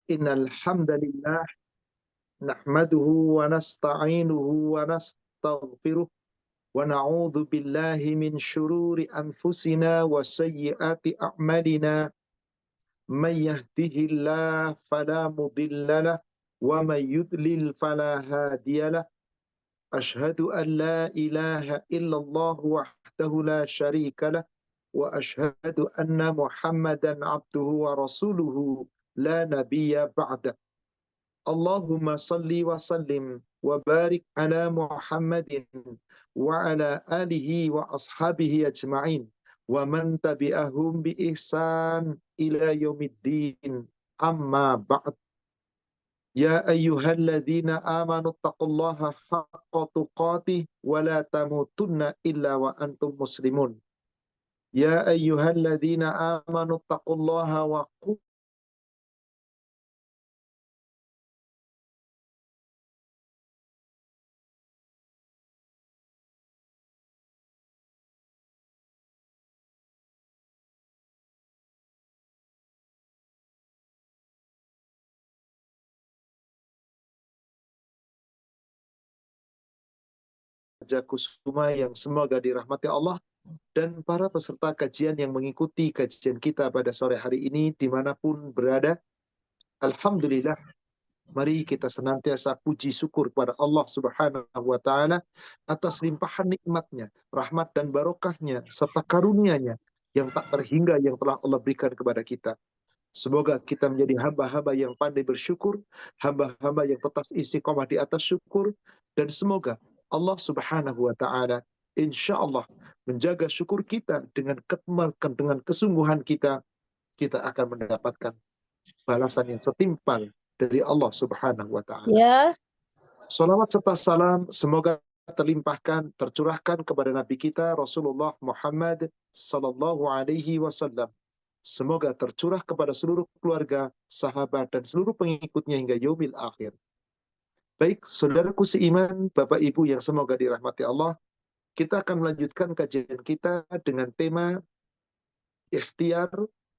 Innal hamdalillah nahmaduhu wa nasta'inuhu wa nastaghfiruh wa na'udzu billahi min syururi anfusina wa sayyiati a'malina. May yahdihillahu fala mudhillalah wa may yudlil fala hadiyalah. Asyhadu an la ilaha illallah wahdahu la syarikalah wa asyhadu anna Muhammadan abduhu wa rasuluhu la nabiyya ba'da. Allahumma salli wa sallim wa barik ala Muhammadin wa ala alihi wa ashabihi ajma'in wa man tabi'ahum bi ihsan ila yaumiddin. Amma ba'd. Ya ayyuhalladzina amanu taqullaha haqqa tuqatih wa la tamutunna illa wa antum muslimun. Ya ayyuhalladzina amanu taqullaha wa Kusuma yang semoga dirahmati Allah dan para peserta kajian yang mengikuti kajian kita pada sore hari ini dimanapun berada. Alhamdulillah, mari kita senantiasa puji syukur kepada Allah Subhanahu wa Ta'ala atas limpahan nikmatnya, rahmat dan barokahnya, serta karunia-Nya yang tak terhingga yang telah Allah berikan kepada kita. Semoga kita menjadi hamba-hamba yang pandai bersyukur, hamba-hamba yang tetap istiqomah di atas syukur, dan semoga Allah Subhanahu wa Ta'ala insya Allah menjaga syukur kita dengan ketemakan, dengan kesungguhan kita akan mendapatkan balasan yang setimpal dari Allah Subhanahu wa Ta'ala. Ya. Salawat serta salam semoga terlimpahkan, tercurahkan kepada Nabi kita Rasulullah Muhammad sallallahu alaihi wasallam. Semoga tercurah kepada seluruh keluarga, sahabat, dan seluruh pengikutnya hingga yaumil akhir. Baik, saudaraku seiman, Bapak Ibu yang semoga dirahmati Allah, kita akan melanjutkan kajian kita dengan tema ikhtiar,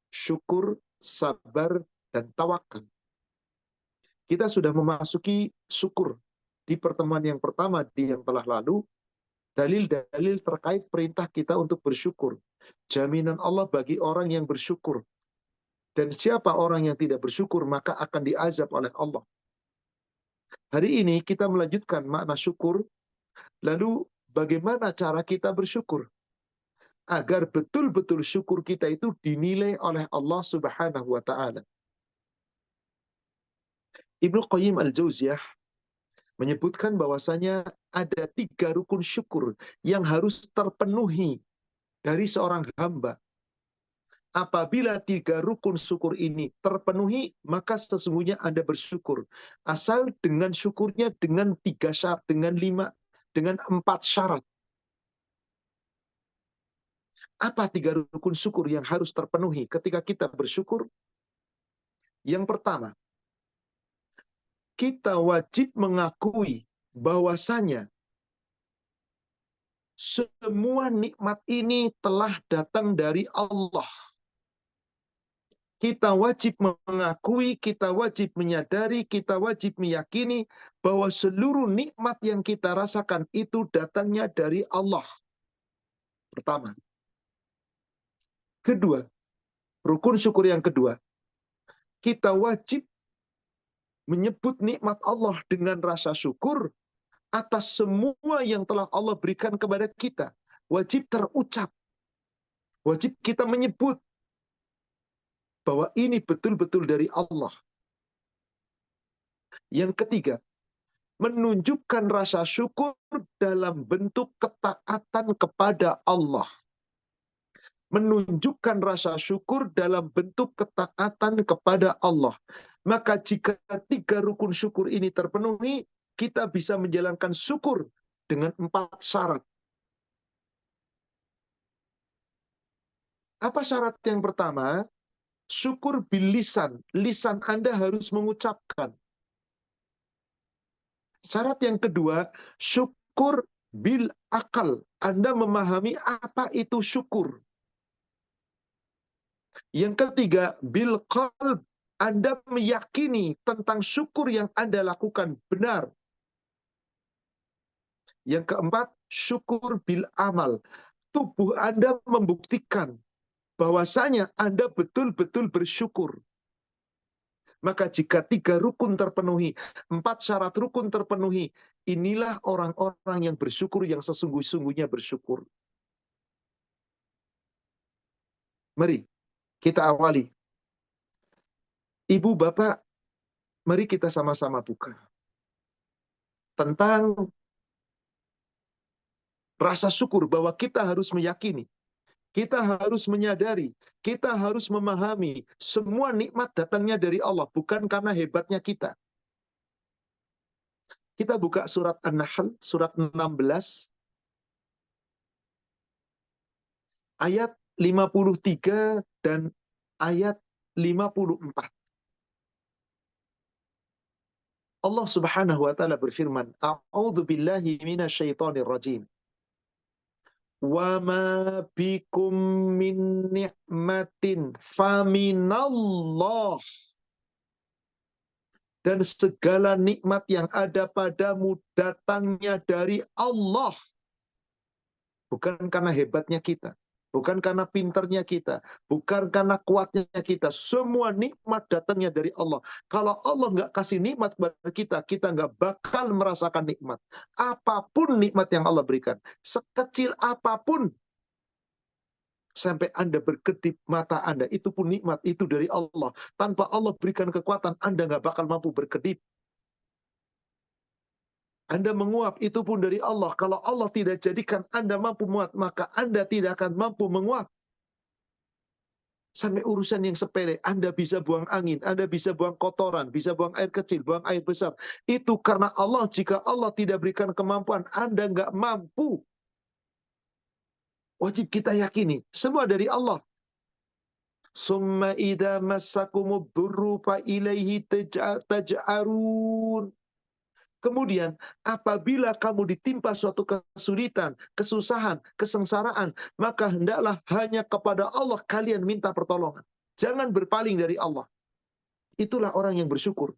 syukur, sabar, dan tawakal. Kita sudah memasuki syukur di pertemuan yang pertama yang telah lalu, dalil-dalil terkait perintah kita untuk bersyukur. Jaminan Allah bagi orang yang bersyukur. Dan siapa orang yang tidak bersyukur, maka akan diazab oleh Allah. Hari ini kita melanjutkan makna syukur, lalu bagaimana cara kita bersyukur? Agar betul-betul syukur kita itu dinilai oleh Allah Subhanahu wa Ta'ala. Ibnu Qayyim al-Jauziyah menyebutkan bahwasanya ada 3 rukun syukur yang harus terpenuhi dari seorang hamba. Apabila 3 rukun syukur ini terpenuhi, maka sesungguhnya Anda bersyukur. Asal dengan syukurnya dengan 3 syarat, dengan 4 syarat. Apa 3 rukun syukur yang harus terpenuhi ketika kita bersyukur? Yang pertama, kita wajib mengakui bahwasanya semua nikmat ini telah datang dari Allah. Kita wajib mengakui, kita wajib menyadari, kita wajib meyakini bahwa seluruh nikmat yang kita rasakan itu datangnya dari Allah. Pertama. Kedua, rukun syukur yang kedua, kita wajib menyebut nikmat Allah dengan rasa syukur atas semua yang telah Allah berikan kepada kita. Wajib terucap. Wajib kita menyebut bahwa ini betul-betul dari Allah. Yang ketiga, menunjukkan rasa syukur dalam bentuk ketaatan kepada Allah. Menunjukkan rasa syukur dalam bentuk ketaatan kepada Allah. Maka jika 3 rukun syukur ini terpenuhi, kita bisa menjalankan syukur dengan 4 syarat. Apa syarat yang pertama? Syukur bil lisan. Lisan Anda harus mengucapkan. Syarat yang kedua, syukur bil akal. Anda memahami apa itu syukur. Yang ketiga, bil qalb. Anda meyakini tentang syukur yang Anda lakukan benar. Yang keempat, syukur bil amal. Tubuh Anda membuktikan bahwasanya Anda betul-betul bersyukur. Maka jika 3 rukun terpenuhi, 4 syarat rukun terpenuhi, inilah orang-orang yang bersyukur, yang sesungguh-sungguhnya bersyukur. Mari kita awali. Ibu, Bapak, mari kita sama-sama buka. Tentang rasa syukur, bahwa kita harus meyakini, kita harus menyadari, kita harus memahami, semua nikmat datangnya dari Allah, bukan karena hebatnya kita. Kita buka surat An-Nahl, surat 16, ayat 53 dan ayat 54. Allah Subhanahu wa taala berfirman, "A'udzu billahi minasyaitonir rajim. Wa ma bikum min ni'matin faminallah." Dan segala nikmat yang ada padamu datangnya dari Allah. Bukan karena hebatnya kita, bukan karena pinternya kita, bukan karena kuatnya kita. Semua nikmat datangnya dari Allah. Kalau Allah nggak kasih nikmat kepada kita, kita nggak bakal merasakan nikmat. Apapun nikmat yang Allah berikan, sekecil apapun, sampai Anda berkedip mata Anda, itu pun nikmat, itu dari Allah. Tanpa Allah berikan kekuatan, Anda nggak bakal mampu berkedip. Anda menguap, itu pun dari Allah. Kalau Allah tidak jadikan Anda mampu menguap, maka Anda tidak akan mampu menguap. Sampai urusan yang sepele, Anda bisa buang angin, Anda bisa buang kotoran, bisa buang air kecil, buang air besar. Itu karena Allah. Jika Allah tidak berikan kemampuan, Anda nggak mampu. Wajib kita yakini, semua dari Allah. Summa idza massakumud durru fa ilaihi taj'arun. Kemudian, apabila kamu ditimpa suatu kesulitan, kesusahan, kesengsaraan, maka hendaklah hanya kepada Allah kalian minta pertolongan. Jangan berpaling dari Allah. Itulah orang yang bersyukur,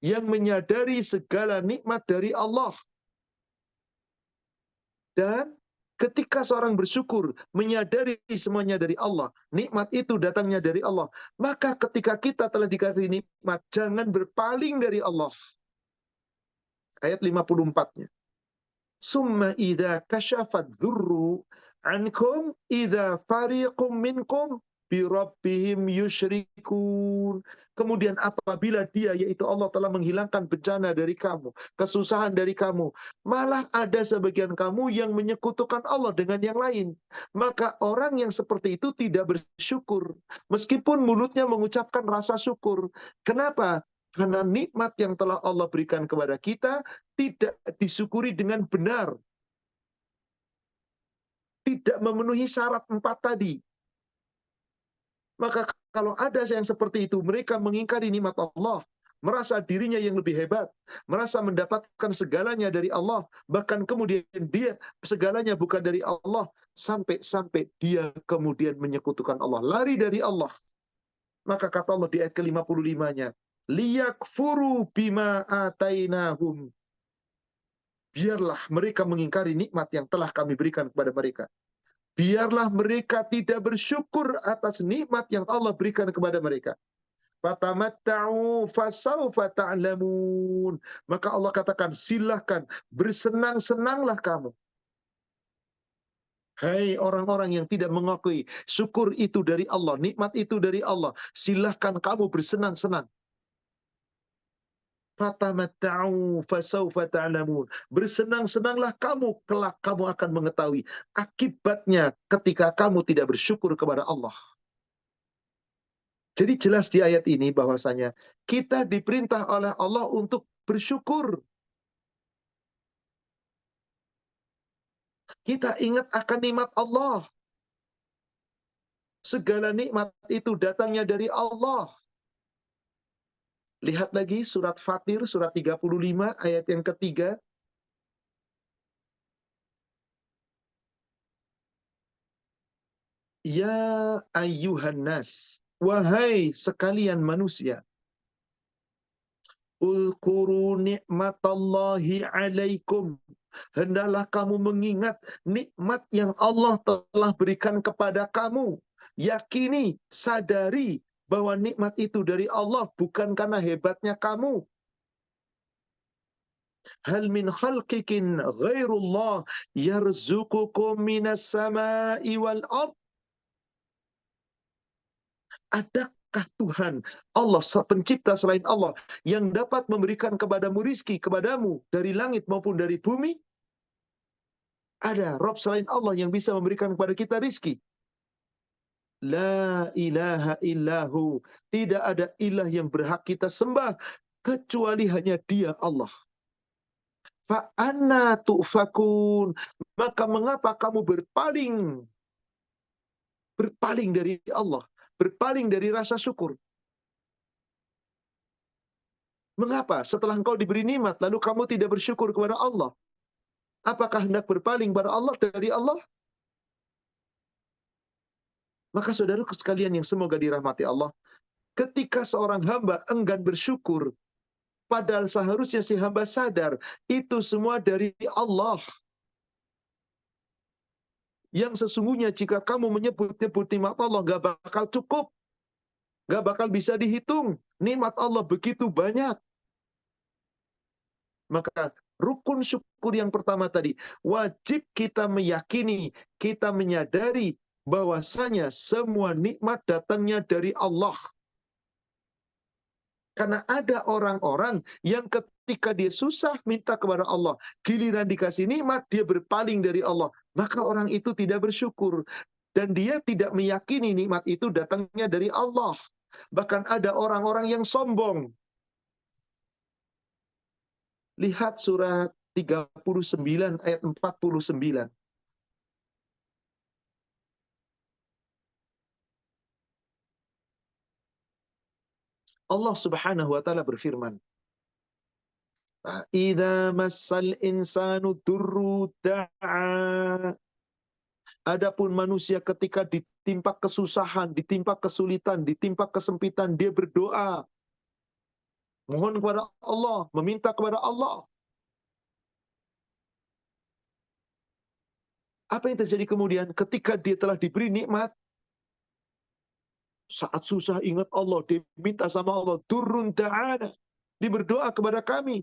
yang menyadari segala nikmat dari Allah. Dan ketika seorang bersyukur, menyadari semuanya dari Allah, nikmat itu datangnya dari Allah, maka ketika kita telah dikasih nikmat, jangan berpaling dari Allah. Ayat 54-nya. Summa idza kashafat dzurru ankum idza fariqum minkum bi rabbihim yusyrikun. Kemudian apabila dia, yaitu Allah, telah menghilangkan bencana dari kamu, kesusahan dari kamu, malah ada sebagian kamu yang menyekutukan Allah dengan yang lain. Maka orang yang seperti itu tidak bersyukur, meskipun mulutnya mengucapkan rasa syukur. Kenapa? Karena nikmat yang telah Allah berikan kepada kita tidak disyukuri dengan benar, tidak memenuhi syarat 4 tadi. Maka kalau ada yang seperti itu, mereka mengingkari nikmat Allah, merasa dirinya yang lebih hebat, merasa mendapatkan segalanya dari Allah, bahkan kemudian dia segalanya bukan dari Allah, sampai-sampai dia kemudian menyekutukan Allah, lari dari Allah. Maka kata Allah di ayat ke-55-nya, liyakfuru bima atainahum. Biarlah mereka mengingkari nikmat yang telah kami berikan kepada mereka. Biarlah mereka tidak bersyukur atas nikmat yang Allah berikan kepada mereka. Fatamatta'u fasawfa ta'lamun. Maka Allah katakan, silahkan bersenang-senanglah kamu. Hai orang-orang yang tidak mengakui syukur itu dari Allah, nikmat itu dari Allah, silahkan kamu bersenang-senang. Fatamatta'u fasawfa ta'lamun. Bersenang-senanglah kamu, kelak kamu akan mengetahui akibatnya ketika kamu tidak bersyukur kepada Allah. Jadi jelas di ayat ini bahwasanya kita diperintah oleh Allah untuk bersyukur. Kita ingat akan nikmat Allah. Segala nikmat itu datangnya dari Allah. Lihat lagi surat Fatir, surat 35, ayat yang ketiga. Ya ayyuhan nas, wahai sekalian manusia. Ulkuru nikmatallahi alaikum. Hendaklah kamu mengingat nikmat yang Allah telah berikan kepada kamu. Yakini, sadari bahwa nikmat itu dari Allah, bukan karena hebatnya kamu. Hal min khalqikin ghairullah yarzuqukum minas sama'i wal ard. Adakah Tuhan, Allah pencipta selain Allah, yang dapat memberikan kepadamu rizki, kepadamu dari langit maupun dari bumi? Ada Rob selain Allah yang bisa memberikan kepada kita rizki? La ilaha illahu. Tidak ada ilah yang berhak kita sembah kecuali hanya Dia, Allah. Fa'anna tu'fakun. Maka mengapa kamu berpaling dari Allah, berpaling dari rasa syukur? Mengapa setelah engkau diberi nikmat lalu kamu tidak bersyukur kepada Allah? Apakah hendak berpaling pada Allah dari Allah? Maka saudaraku sekalian yang semoga dirahmati Allah, ketika seorang hamba enggan bersyukur, padahal seharusnya si hamba sadar itu semua dari Allah. Yang sesungguhnya jika kamu menyebut-nyebut nikmat Allah gak bakal cukup, gak bakal bisa dihitung. Nikmat Allah begitu banyak. Maka rukun syukur yang pertama tadi, wajib kita meyakini, kita menyadari bahwasanya semua nikmat datangnya dari Allah. Karena ada orang-orang yang ketika dia susah minta kepada Allah, giliran dikasih nikmat dia berpaling dari Allah. Maka orang itu tidak bersyukur. Dan dia tidak meyakini nikmat itu datangnya dari Allah. Bahkan ada orang-orang yang sombong. Lihat surat 39 ayat 49. Allah Subhanahu wa taala berfirman, "Idza massal insanu durru da'a." Adapun manusia ketika ditimpa kesusahan, ditimpa kesulitan, ditimpa kesempitan, dia berdoa, mohon kepada Allah, meminta kepada Allah. Apa yang terjadi kemudian ketika dia telah diberi nikmat? Saat susah ingat Allah, dia minta sama Allah, turun ta'ala. Dia berdoa kepada kami.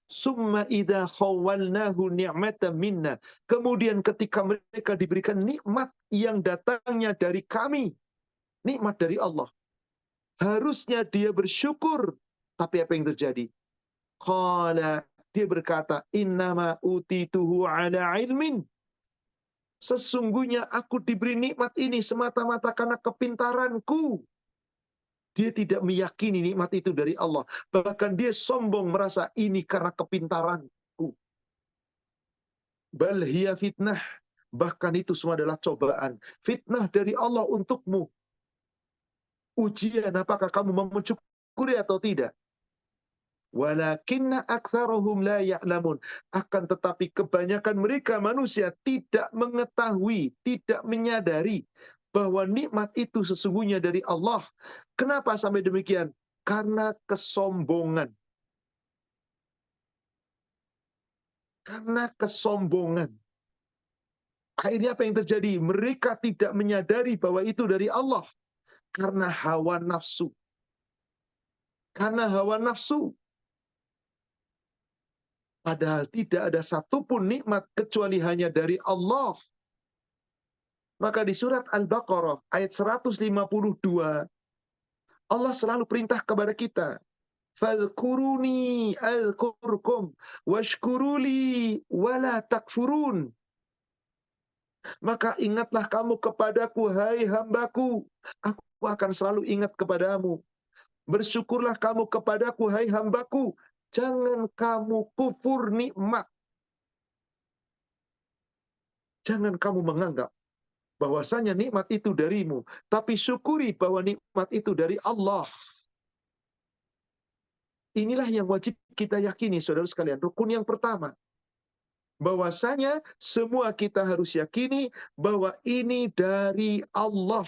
Summa idza khawalnahu ni'matan minna. Kemudian ketika mereka diberikan nikmat yang datangnya dari kami, nikmat dari Allah, harusnya dia bersyukur. Tapi apa yang terjadi? Qala, dia berkata, innama utituhu ala ilmin. Sesungguhnya aku diberi nikmat ini semata-mata karena kepintaranku. Dia tidak meyakini nikmat itu dari Allah. Bahkan dia sombong merasa ini karena kepintaranku. Bal hiya fitnah. Bahkan itu semua adalah cobaan. Fitnah dari Allah untukmu. Ujian apakah kamu mau mensyukuri atau tidak. Walakinna aktsarahum la ya'lamun. Akan tetapi kebanyakan mereka manusia tidak mengetahui, tidak menyadari bahwa nikmat itu sesungguhnya dari Allah. Kenapa sampai demikian? Karena kesombongan. Karena kesombongan. Akhirnya apa yang terjadi? Mereka tidak menyadari bahwa itu dari Allah. Karena hawa nafsu. Karena hawa nafsu. Padahal tidak ada satupun nikmat kecuali hanya dari Allah. Maka di surat Al-Baqarah ayat 152, Allah selalu perintah kepada kita, fadhkuruni alkurkum washkuruli wala takfurun. Maka ingatlah kamu kepadaku, hai hambaku. Aku akan selalu ingat kepadamu. Bersyukurlah kamu kepadaku, hai hambaku. Jangan kamu kufur nikmat. Jangan kamu menganggap bahwasanya nikmat itu darimu. Tapi syukuri bahwa nikmat itu dari Allah. Inilah yang wajib kita yakini, saudara sekalian. Rukun yang pertama. Bahwasanya semua kita harus yakini bahwa ini dari Allah.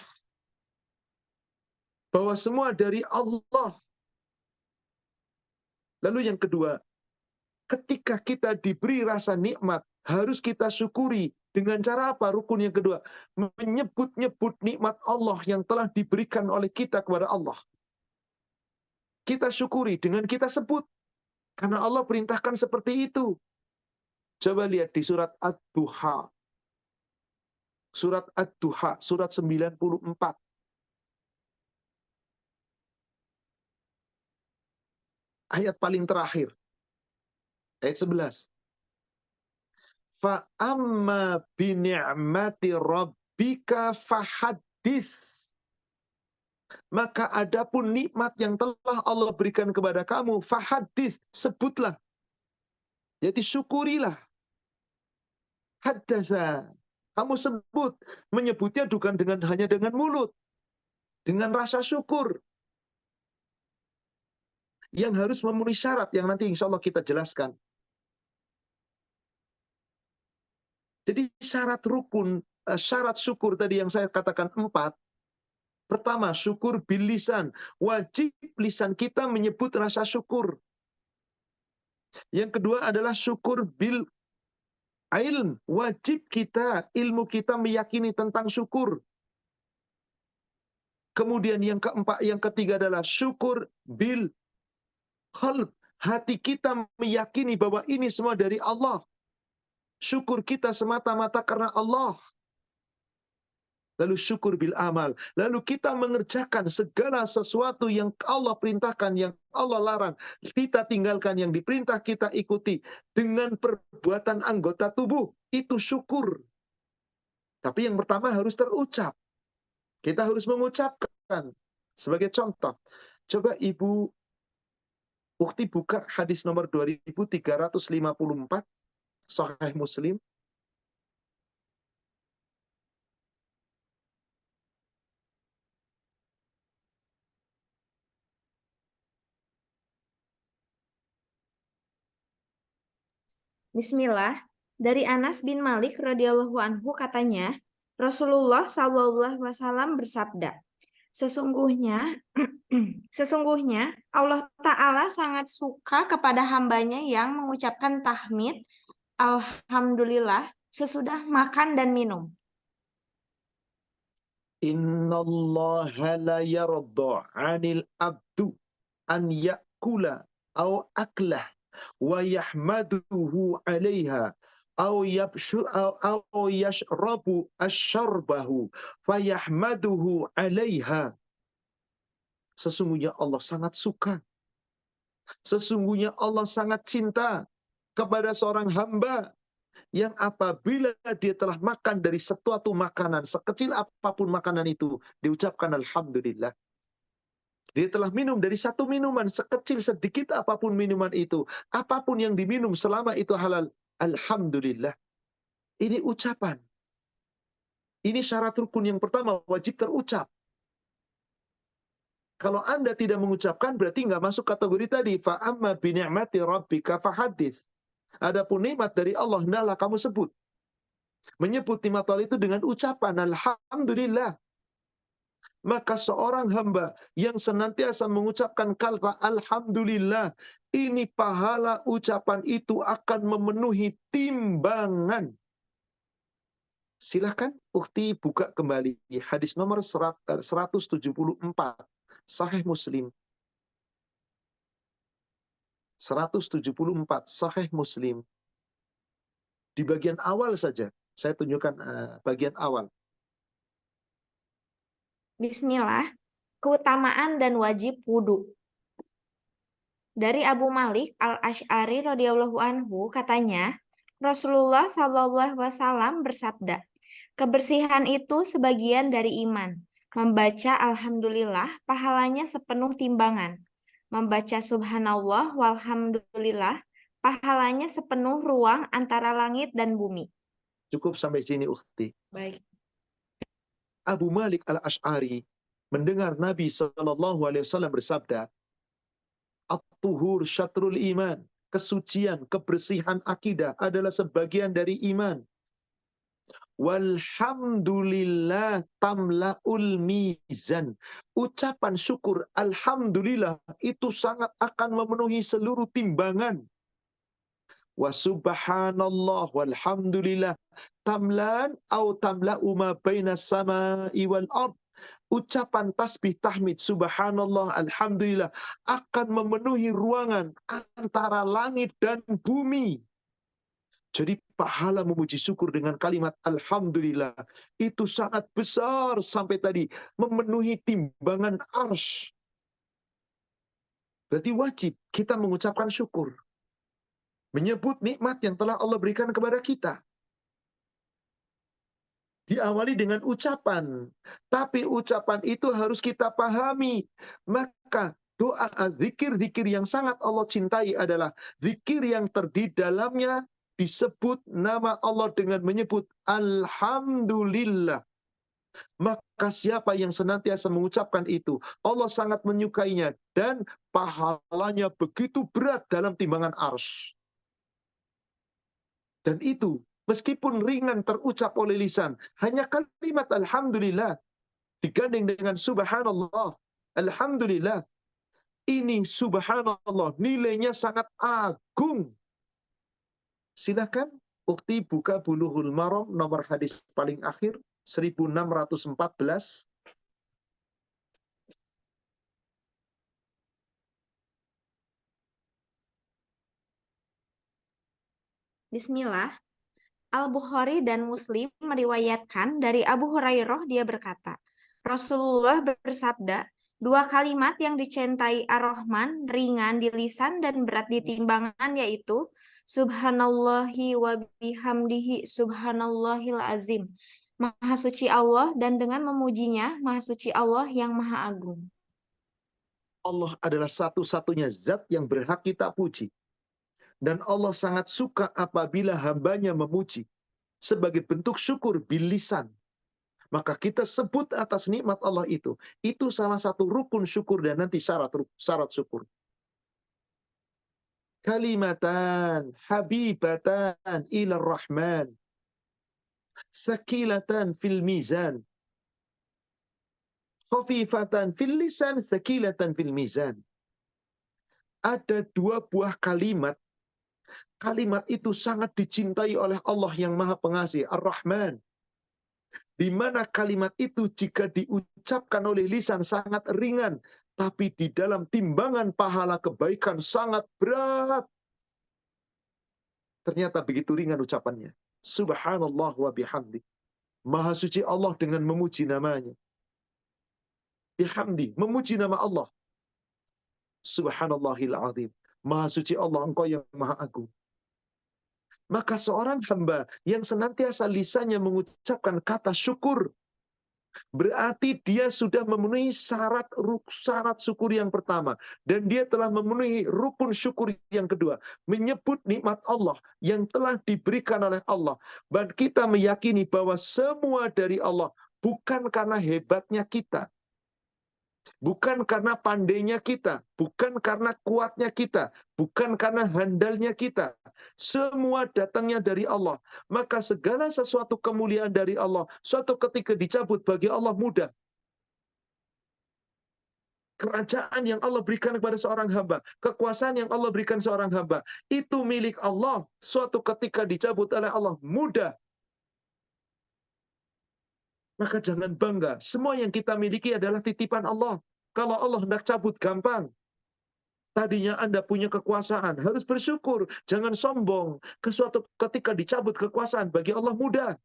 Bahwa semua dari Allah. Lalu yang kedua, ketika kita diberi rasa nikmat, harus kita syukuri. Dengan cara apa? Rukun yang kedua, menyebut-nyebut nikmat Allah yang telah diberikan oleh kita kepada Allah. Kita syukuri dengan kita sebut. Karena Allah perintahkan seperti itu. Coba lihat di surat Ad-Duha. Surat Ad-Duha, surat 94. Ayat paling terakhir. Ayat 11. Fa'amma bini'mati rabbika fahaddis. Maka adapun nikmat yang telah Allah berikan kepada kamu, fahaddis, sebutlah. Jadi syukurilah. Haddasa. Kamu sebut. Menyebutnya bukan hanya dengan mulut. Dengan rasa syukur. Yang harus memenuhi syarat yang nanti insya Allah kita jelaskan. Jadi syarat rukun, syarat syukur tadi yang saya katakan 4. Pertama, syukur bil lisan. Wajib lisan kita menyebut rasa syukur. Yang kedua adalah syukur bil ilm. Wajib kita, ilmu kita meyakini tentang syukur. Kemudian yang keempat, yang ketiga adalah syukur bil qalb. Hati kita meyakini bahwa ini semua dari Allah. Syukur kita semata-mata karena Allah. Lalu syukur bil amal. Lalu kita mengerjakan segala sesuatu yang Allah perintahkan, yang Allah larang. Kita tinggalkan yang diperintah, kita ikuti. Dengan perbuatan anggota tubuh. Itu syukur. Tapi yang pertama harus terucap. Kita harus mengucapkan. Sebagai contoh. Coba Ibu Ukti buka hadis nomor 2354. Sahih Muslim. Bismillah, dari Anas bin Malik radhiyallahu anhu katanya, Rasulullah SAW bersabda, sesungguhnya sesungguhnya Allah Ta'ala sangat suka kepada hambanya yang mengucapkan tahmid, alhamdulillah, sesudah makan dan minum. Innallaha la yarda 'anil abdu an ya'kula aw aklah wa yahmaduhu 'alaiha aw yashrabu asyarbahu fayahmaduhu 'alaiha. Sesungguhnya Allah sangat suka. Sesungguhnya Allah sangat cinta kepada seorang hamba yang apabila dia telah makan dari suatu makanan, sekecil apapun makanan itu, diucapkan alhamdulillah. Dia telah minum dari satu minuman, sekecil sedikit apapun minuman itu, apapun yang diminum selama itu halal, alhamdulillah. Ini ucapan. Ini syarat rukun yang pertama, wajib terucap. Kalau Anda tidak mengucapkan, berarti nggak masuk kategori tadi. Fa'amma bini'mati rabbika fahadis. Adapun nikmat dari Allah, hendaklah kamu sebut. Menyebut nikmat Allah itu dengan ucapan alhamdulillah. Maka seorang hamba yang senantiasa mengucapkan kata alhamdulillah, ini pahala ucapan itu akan memenuhi timbangan. Silakan Ukti buka kembali hadis nomor 174 Sahih Muslim. 174 Sahih Muslim. Di bagian awal saja, saya tunjukkan bagian awal. Bismillah, keutamaan dan wajib wudhu. Dari Abu Malik Al-Asy'ari radhiyallahu anhu katanya, Rasulullah SAW bersabda, kebersihan itu sebagian dari iman. Membaca alhamdulillah pahalanya sepenuh timbangan. Membaca subhanallah walhamdulillah pahalanya sepenuh ruang antara langit dan bumi. Cukup sampai sini Ukti. Baik. Abu Malik Al-Asy'ari mendengar Nabi SAW bersabda, at-tuhur syatrul iman. Kesucian, kebersihan akidah adalah sebagian dari iman. Walhamdulillah tamla'ul mizan. Ucapan syukur alhamdulillah itu sangat akan memenuhi seluruh timbangan. Wa subhanallah walhamdulillah tamlan au tamla'u ma bainas sama'i wal ard. Ucapan tasbih tahmid subhanallah alhamdulillah akan memenuhi ruangan antara langit dan bumi. Jadi pahala memuji syukur dengan kalimat alhamdulillah itu sangat besar sampai tadi memenuhi timbangan arsy. Berarti wajib kita mengucapkan syukur. Menyebut nikmat yang telah Allah berikan kepada kita. Diawali dengan ucapan. Tapi ucapan itu harus kita pahami. Maka doa, zikir-zikir yang sangat Allah cintai adalah zikir yang terdiri dalamnya disebut nama Allah dengan menyebut alhamdulillah. Maka siapa yang senantiasa mengucapkan itu, Allah sangat menyukainya dan pahalanya begitu berat dalam timbangan arsy. Dan itu meskipun ringan terucap oleh lisan, hanya kalimat alhamdulillah digandeng dengan subhanallah, alhamdulillah. Ini subhanallah, nilainya sangat agung. Silakan ukti buka Bulughul Maram nomor hadis paling akhir 1614. Bismillah. Al-Bukhari dan Muslim meriwayatkan dari Abu Hurairah, dia berkata, Rasulullah bersabda, dua kalimat yang dicintai Ar-Rahman, ringan di lisan dan berat di timbangan, yaitu Subhanallahi wa bihamdihi subhanallahil azim. Maha suci Allah, dan dengan memujinya, Maha suci Allah yang Maha Agung. Allah adalah satu-satunya zat yang berhak kita puji. Dan Allah sangat suka apabila hambanya memuji. Sebagai bentuk syukur bilisan. Maka kita sebut atas nikmat Allah itu. Itu salah satu rukun syukur dan nanti syarat syukur. Kalimatan habibatan ilar rahman. Sakilatan fil mizan. Khafifatan fil lisan, sakilatan fil mizan. Ada dua buah kalimat. Kalimat itu sangat dicintai oleh Allah yang Maha Pengasih, Ar-Rahman. Di mana kalimat itu jika diucapkan oleh lisan sangat ringan, tapi di dalam timbangan pahala kebaikan sangat berat. Ternyata begitu ringan ucapannya. Subhanallah wa bihamdi. Maha suci Allah dengan memuji namanya. Bihamdi, memuji nama Allah. Subhanallahil azim. Maha suci Allah, engkau yang maha agung. Maka seorang hamba yang senantiasa lisannya mengucapkan kata syukur, berarti dia sudah memenuhi syarat syukur yang pertama. Dan dia telah memenuhi rukun syukur yang kedua. Menyebut nikmat Allah yang telah diberikan oleh Allah. Dan kita meyakini bahwa semua dari Allah. Bukan karena hebatnya kita. Bukan karena pandainya kita, bukan karena kuatnya kita, bukan karena handalnya kita. Semua datangnya dari Allah. Maka segala sesuatu kemuliaan dari Allah, suatu ketika dicabut bagi Allah mudah. Kerajaan yang Allah berikan kepada seorang hamba, kekuasaan yang Allah berikan seorang hamba, itu milik Allah. Suatu ketika dicabut oleh Allah mudah. Maka jangan bangga. Semua yang kita miliki adalah titipan Allah. Kalau Allah hendak cabut gampang. Tadinya Anda punya kekuasaan, harus bersyukur. Jangan sombong. Suatu ketika dicabut kekuasaan, bagi Allah mudah.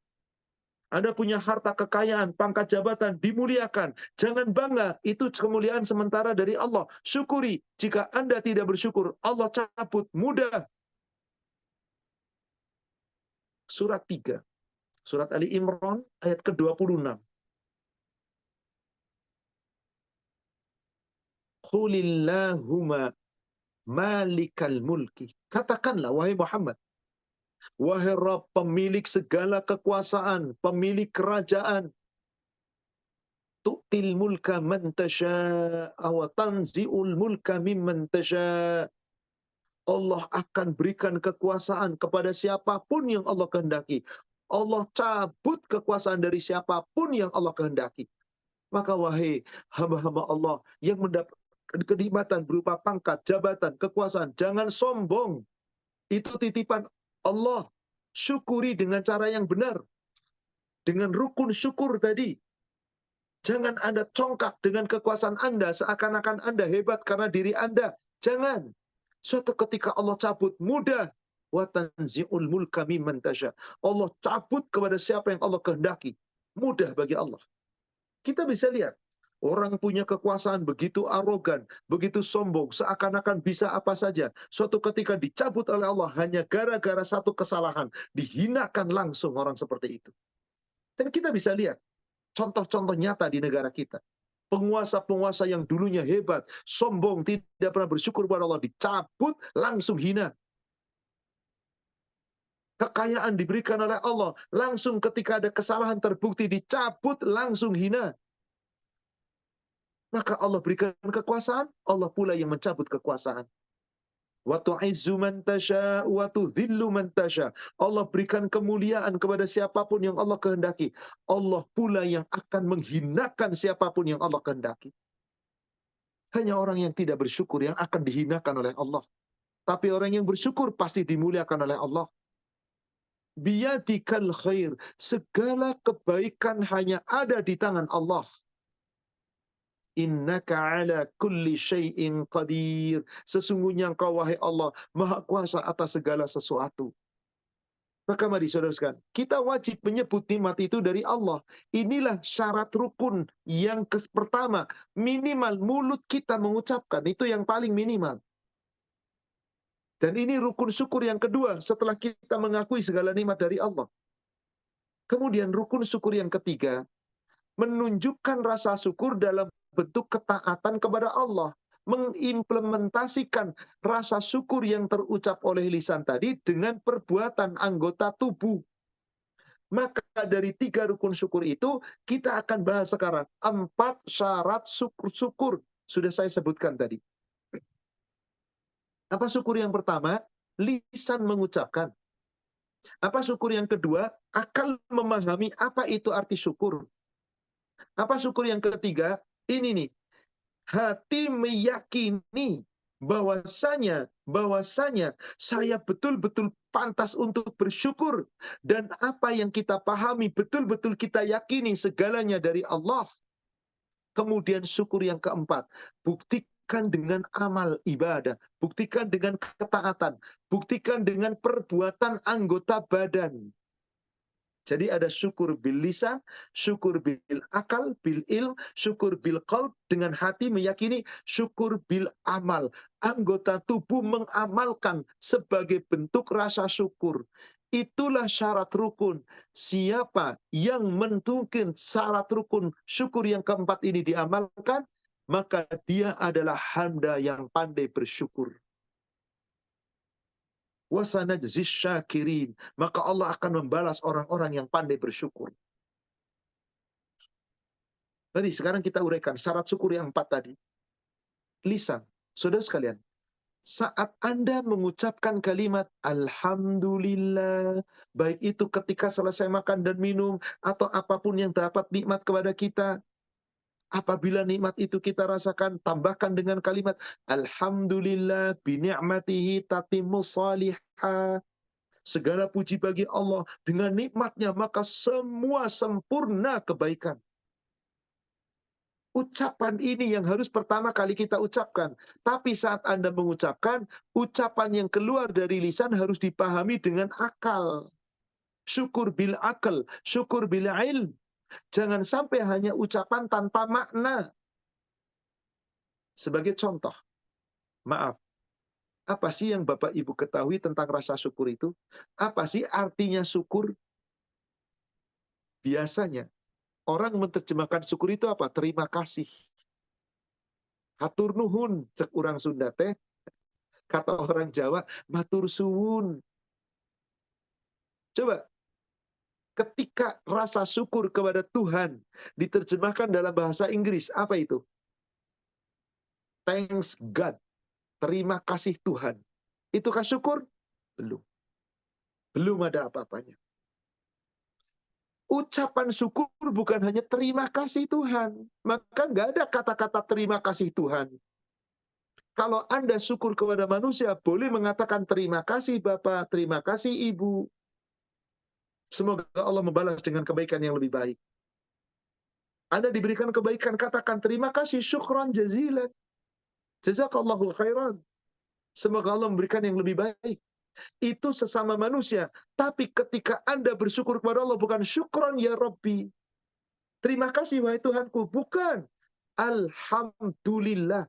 Anda punya harta kekayaan, pangkat jabatan, dimuliakan. Jangan bangga, itu kemuliaan sementara dari Allah. Syukuri. Jika Anda tidak bersyukur, Allah cabut mudah. Surat 3. Surat Ali Imran ayat ke-26. Qulillahumma malikal mulki. Katakanlah, wahai Muhammad. Wahai Rabb, pemilik segala kekuasaan, pemilik kerajaan. Tu'til mulka man tasha'a wa tanzi'ul mulka mimman tasha'. Allah akan berikan kekuasaan kepada siapapun yang Allah kehendaki. Allah cabut kekuasaan dari siapapun yang Allah kehendaki. Maka wahai hamba-hamba Allah yang mendapat kenikmatan berupa pangkat, jabatan, kekuasaan, jangan sombong. Itu titipan Allah. Syukuri dengan cara yang benar. Dengan rukun syukur tadi. Jangan Anda congkak dengan kekuasaan Anda seakan-akan Anda hebat karena diri Anda. Jangan. Suatu ketika Allah cabut mudah. Wa tanzi'ul mulka mimman tasya. Allah cabut kepada siapa yang Allah kehendaki. Mudah bagi Allah. Kita bisa lihat. Orang punya kekuasaan begitu arogan, begitu sombong, seakan-akan bisa apa saja. Suatu ketika dicabut oleh Allah hanya gara-gara satu kesalahan. Dihinakan langsung orang seperti itu. Dan kita bisa lihat contoh-contoh nyata di negara kita. Penguasa-penguasa yang dulunya hebat, sombong, tidak pernah bersyukur kepada Allah, dicabut langsung hina. Kekayaan diberikan oleh Allah, langsung ketika ada kesalahan terbukti dicabut langsung hina. Maka Allah berikan kekuasaan, Allah pula yang mencabut kekuasaan. Wa tu'izzu man tasya wa tudhillu man tasya. Allah berikan kemuliaan kepada siapapun yang Allah kehendaki. Allah pula yang akan menghinakan siapapun yang Allah kehendaki. Hanya orang yang tidak bersyukur yang akan dihinakan oleh Allah. Tapi orang yang bersyukur pasti dimuliakan oleh Allah. Biyadikal khair. Segala kebaikan hanya ada di tangan Allah. Innaka ala kulli syai'in qadir. Sesungguhnya engkau wahai Allah maha kuasa atas segala sesuatu. Maka mari saudara sekalian, kita wajib menyebut nikmat itu dari Allah. Inilah syarat rukun yang pertama. Minimal mulut kita mengucapkan. Itu yang paling minimal. Dan ini rukun syukur yang kedua setelah kita mengakui segala nikmat dari Allah. Kemudian rukun syukur yang ketiga, menunjukkan rasa syukur dalam bentuk ketaatan kepada Allah. Mengimplementasikan rasa syukur yang terucap oleh lisan tadi dengan perbuatan anggota tubuh. Maka dari 3 rukun syukur itu, kita akan bahas sekarang 4 syarat syukur. Sudah saya sebutkan tadi. Apa syukur yang pertama? Lisan mengucapkan. Apa syukur yang kedua? Akal memahami apa itu arti syukur. Apa syukur yang ketiga? Ini nih. Hati meyakini bahwasanya saya betul-betul pantas untuk bersyukur. Dan apa yang kita pahami betul-betul kita yakini segalanya dari Allah. Kemudian syukur yang keempat, buktikan dengan amal ibadah, buktikan dengan ketaatan, buktikan dengan perbuatan anggota badan. Jadi ada syukur bil lisan, syukur bil akal, bil ilm, syukur bil qalb, dengan hati meyakini, syukur bil amal. Anggota tubuh mengamalkan sebagai bentuk rasa syukur. Itulah syarat rukun. Siapa yang menunjukkan syarat rukun syukur yang keempat ini diamalkan, maka dia adalah hamba yang pandai bersyukur. Wasanajzis syakirin. Maka Allah akan membalas orang-orang yang pandai bersyukur. Tadi sekarang kita uraikan syarat syukur yang 4 tadi. Lisan. Saudara sekalian, saat Anda mengucapkan kalimat Alhamdulillah, baik itu ketika selesai makan dan minum, atau apapun yang dapat nikmat kepada kita, apabila nikmat itu kita rasakan, tambahkan dengan kalimat Alhamdulillah bini'matihi tatimmus salihah. Segala puji bagi Allah, dengan nikmatnya maka semua sempurna kebaikan. Ucapan ini yang harus pertama kali kita ucapkan. Tapi saat Anda mengucapkan, ucapan yang keluar dari lisan harus dipahami dengan akal. Syukur bil akal, syukur bil ilm. Jangan sampai hanya ucapan tanpa makna. Sebagai contoh, maaf, apa sih yang Bapak Ibu ketahui tentang rasa syukur itu? Apa sih artinya syukur? Biasanya orang menerjemahkan syukur itu apa? Terima kasih. Hatur nuhun, cek orang Sunda teh. Kata orang Jawa, matur suwun. Coba, ketika rasa syukur kepada Tuhan diterjemahkan dalam bahasa Inggris, apa itu? Thanks God. Terima kasih Tuhan. Itukah syukur? Belum. Belum ada apa-apanya. Ucapan syukur bukan hanya terima kasih Tuhan. Maka nggak ada kata-kata terima kasih Tuhan. Kalau Anda syukur kepada manusia, boleh mengatakan terima kasih Bapak, terima kasih Ibu. Semoga Allah membalas dengan kebaikan yang lebih baik. Anda diberikan kebaikan, katakan terima kasih, syukran jazilan. Jazakallahu khairan. Semoga Allah memberikan yang lebih baik. Itu sesama manusia. Tapi ketika Anda bersyukur kepada Allah, bukan syukran ya Rabbi. Terima kasih wahai Tuhanku. Bukan. Alhamdulillah.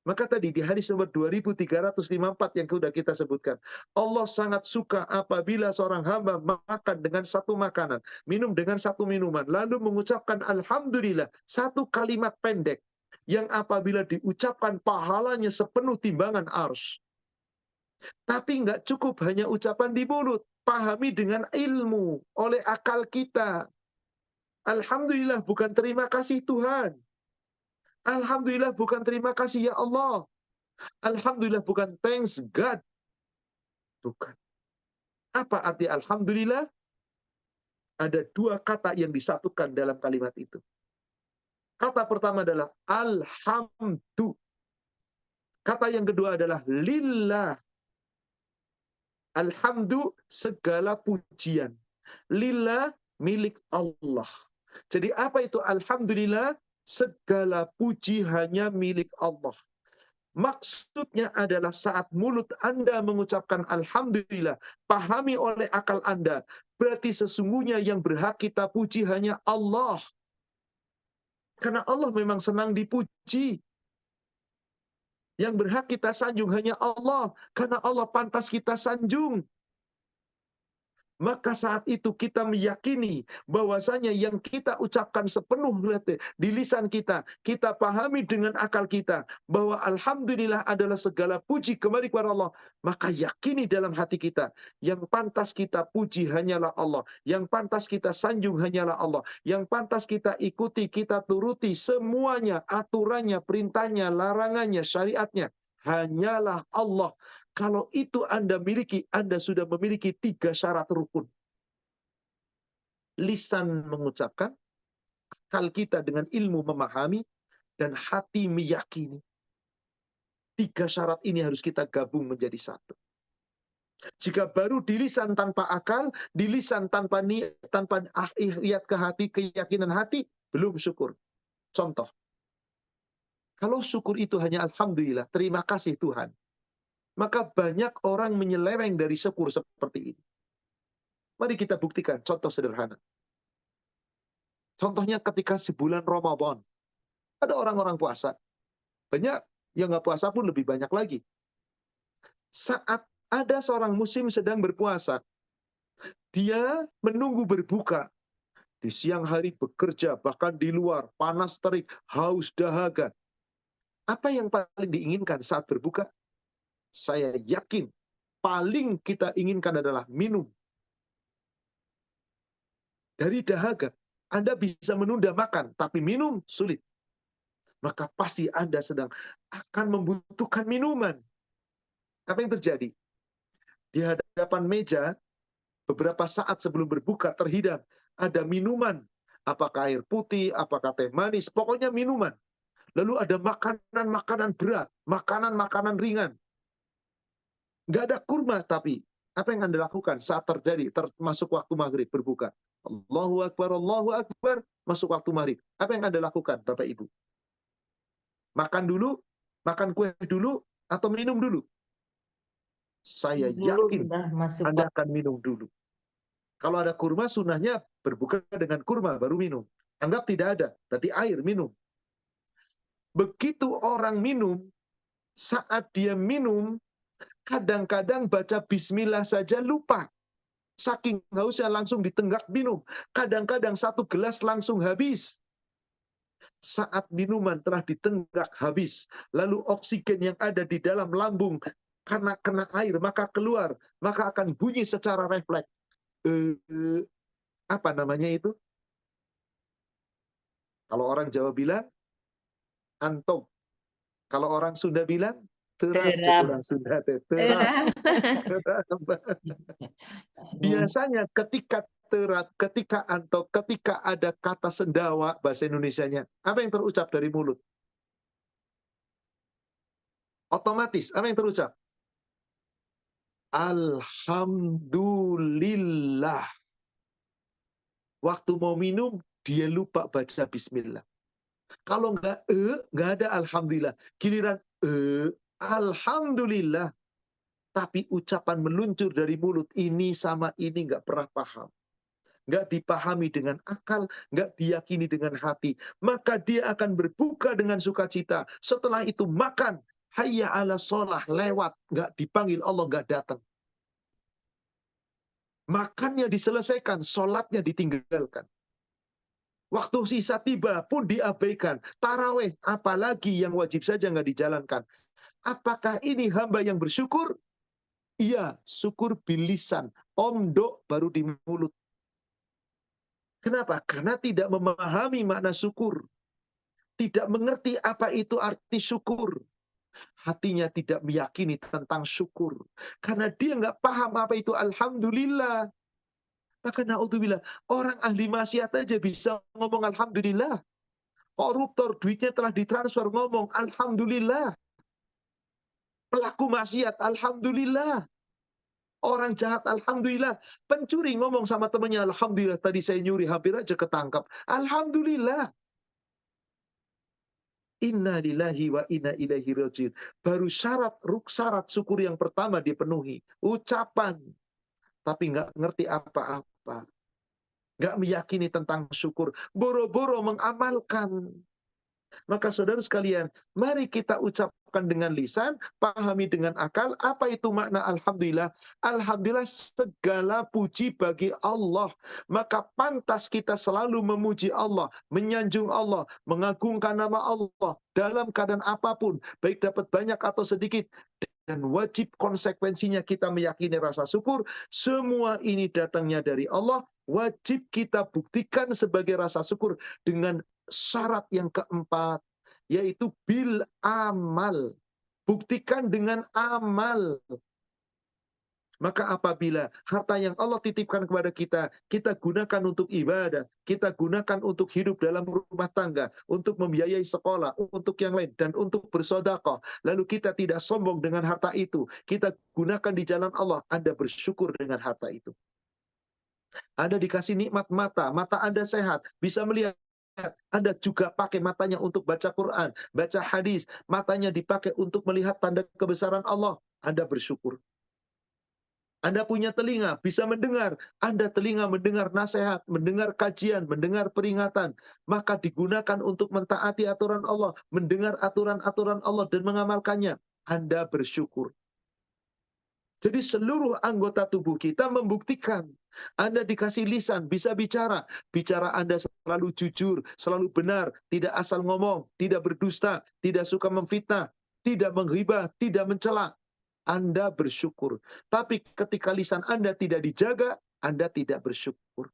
Maka tadi di hadis nomor 2354 yang sudah kita sebutkan. Allah sangat suka apabila seorang hamba makan dengan satu makanan, minum dengan satu minuman, lalu mengucapkan Alhamdulillah, satu kalimat pendek, yang apabila diucapkan pahalanya sepenuh timbangan arsy. Tapi nggak cukup hanya ucapan di mulut, pahami dengan ilmu, oleh akal kita. Alhamdulillah bukan terima kasih Tuhan. Alhamdulillah bukan terima kasih ya Allah. Alhamdulillah bukan thanks God. Bukan. Apa arti Alhamdulillah? Ada dua kata yang disatukan dalam kalimat itu. Kata pertama adalah Alhamdu. Kata yang kedua adalah Lillah. Alhamdu segala pujian. Lillah milik Allah. Jadi apa itu Alhamdulillah? Segala puji hanya milik Allah. Maksudnya adalah saat mulut Anda mengucapkan Alhamdulillah, pahami oleh akal Anda, berarti sesungguhnya yang berhak kita puji hanya Allah. Karena Allah memang senang dipuji. Yang berhak kita sanjung hanya Allah, karena Allah pantas kita sanjung. Maka saat itu kita meyakini bahwasanya yang kita ucapkan sepenuh hati di lisan kita, kita pahami dengan akal kita bahwa Alhamdulillah adalah segala puji kembali kepada Allah. Maka yakini dalam hati kita, yang pantas kita puji hanyalah Allah, yang pantas kita sanjung hanyalah Allah, yang pantas kita ikuti, kita turuti semuanya, aturannya, perintahnya, larangannya, syariatnya, hanyalah Allah. Kalau itu Anda miliki, Anda sudah memiliki 3 syarat rukun. Lisan mengucapkan, akal kita dengan ilmu memahami, dan hati meyakini. 3 syarat ini harus kita gabung menjadi satu. Jika baru di lisan tanpa akal, di lisan tanpa niat, tanpa ikhtiar ke hati, keyakinan hati, belum syukur. Contoh, kalau syukur itu hanya Alhamdulillah, terima kasih Tuhan, maka banyak orang menyeleweng dari syukur seperti ini. Mari kita buktikan contoh sederhana. Contohnya ketika sebulan Ramadan. Ada orang-orang puasa. Banyak yang nggak puasa pun lebih banyak lagi. Saat ada seorang muslim sedang berpuasa, dia menunggu berbuka. Di siang hari bekerja, bahkan di luar, panas terik, haus dahaga. Apa yang paling diinginkan saat berbuka? Saya yakin paling kita inginkan adalah minum. Dari dahaga, Anda bisa menunda makan, tapi minum sulit. Maka pasti Anda sedang akan membutuhkan minuman. Apa yang terjadi? Di hadapan meja, beberapa saat sebelum berbuka terhidang, ada minuman. Apakah air putih, apakah teh manis, pokoknya minuman. Lalu ada makanan-makanan berat, makanan-makanan ringan. Nggak ada kurma, tapi apa yang Anda lakukan saat terjadi, termasuk waktu maghrib berbuka? Allahu Akbar, masuk waktu maghrib. Apa yang Anda lakukan, Bapak Ibu? Makan dulu, makan kue dulu, atau minum dulu? Saya yakin Anda akan minum dulu. Kalau ada kurma, sunnahnya berbuka dengan kurma, baru minum. Anggap tidak ada, berarti air, minum. Begitu orang minum, saat dia minum, kadang-kadang baca bismillah saja lupa. Saking hausnya langsung ditenggak minum. Kadang-kadang 1 gelas langsung habis. Saat minuman telah ditenggak habis, lalu oksigen yang ada di dalam lambung karena kena air maka keluar, maka akan bunyi secara refleks. Apa namanya itu? Kalau orang Jawa bilang antum. Kalau orang Sunda bilang terap. Orang Sunda terap. Biasanya ketika ketika ada kata sendawa bahasa Indonesianya, apa yang terucap dari mulut? Otomatis apa yang terucap? Alhamdulillah. Waktu mau minum, dia lupa baca bismillah. Kalau nggak ada alhamdulillah. Giliran alhamdulillah. Tapi ucapan meluncur dari mulut, ini sama ini nggak pernah paham. Nggak dipahami dengan akal, nggak diyakini dengan hati. Maka dia akan berbuka dengan sukacita. Setelah itu makan. Hayya ala sholah, lewat. Nggak dipanggil Allah, nggak datang. Makannya diselesaikan, sholatnya ditinggalkan. Waktu sisa tiba pun diabaikan. Taraweh, apalagi yang wajib saja nggak dijalankan. Apakah ini hamba yang bersyukur? Iya, syukur bilisan. Omdo baru di mulut. Kenapa? Karena tidak memahami makna syukur. Tidak mengerti apa itu arti syukur. Hatinya tidak meyakini tentang syukur. Karena dia nggak paham apa itu alhamdulillah. Maka naudzubillah, orang ahli maksiat aja bisa ngomong alhamdulillah. Koruptor duitnya telah ditransfer ngomong alhamdulillah. Pelaku maksiat alhamdulillah. Orang jahat alhamdulillah. Pencuri ngomong sama temannya alhamdulillah tadi saya nyuri hampir aja ketangkap. Alhamdulillah. Inna lillahi wa inna ilaihi rajiun. Baru syarat syukur yang pertama dipenuhi. Ucapan. Tapi nggak ngerti apa-apa. Nggak meyakini tentang syukur. Boro-boro mengamalkan. Maka saudara sekalian, mari kita ucapkan dengan lisan, pahami dengan akal, apa itu makna alhamdulillah. Alhamdulillah segala puji bagi Allah. Maka pantas kita selalu memuji Allah, menyanjung Allah, mengagungkan nama Allah dalam keadaan apapun, baik dapat banyak atau sedikit. Dan wajib konsekuensinya kita meyakini rasa syukur. Semua ini datangnya dari Allah. Wajib kita buktikan sebagai rasa syukur dengan syarat yang keempat, yaitu bil amal. Buktikan dengan amal. Maka apabila harta yang Allah titipkan kepada kita, kita gunakan untuk ibadah, kita gunakan untuk hidup dalam rumah tangga, untuk membiayai sekolah, untuk yang lain, dan untuk bersedekah. Lalu kita tidak sombong dengan harta itu. Kita gunakan di jalan Allah. Anda bersyukur dengan harta itu. Anda dikasih nikmat mata, mata Anda sehat, bisa melihat. Anda juga pakai matanya untuk baca Quran, baca hadis, matanya dipakai untuk melihat tanda kebesaran Allah. Anda bersyukur. Anda punya telinga, bisa mendengar. Anda telinga mendengar nasihat, mendengar kajian, mendengar peringatan. Maka digunakan untuk mentaati aturan Allah, mendengar aturan-aturan Allah dan mengamalkannya. Anda bersyukur. Jadi seluruh anggota tubuh kita membuktikan. Anda dikasih lisan, bisa bicara. Bicara Anda selalu jujur, selalu benar, tidak asal ngomong, tidak berdusta, tidak suka memfitnah, tidak menghibah, tidak mencela. Anda bersyukur. Tapi ketika lisan Anda tidak dijaga, Anda tidak bersyukur.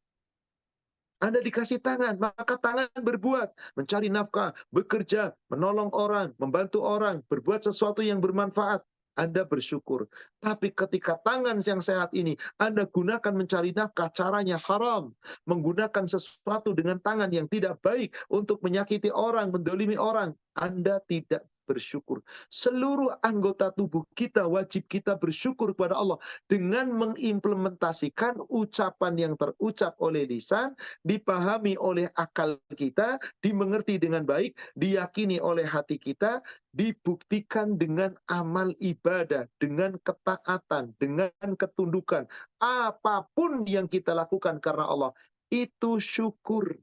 Anda dikasih tangan, maka tangan berbuat, mencari nafkah, bekerja, menolong orang, membantu orang, berbuat sesuatu yang bermanfaat. Anda bersyukur. Tapi ketika tangan yang sehat ini Anda gunakan mencari nafkah, caranya haram. Menggunakan sesuatu dengan tangan yang tidak baik untuk menyakiti orang, mendolimi orang. Anda tidak bersyukur. Seluruh anggota tubuh kita wajib kita bersyukur kepada Allah dengan mengimplementasikan ucapan yang terucap oleh lisan, dipahami oleh akal kita, dimengerti dengan baik, diyakini oleh hati kita, dibuktikan dengan amal ibadah, dengan ketaatan, dengan ketundukan. Apapun yang kita lakukan karena Allah, itu syukur.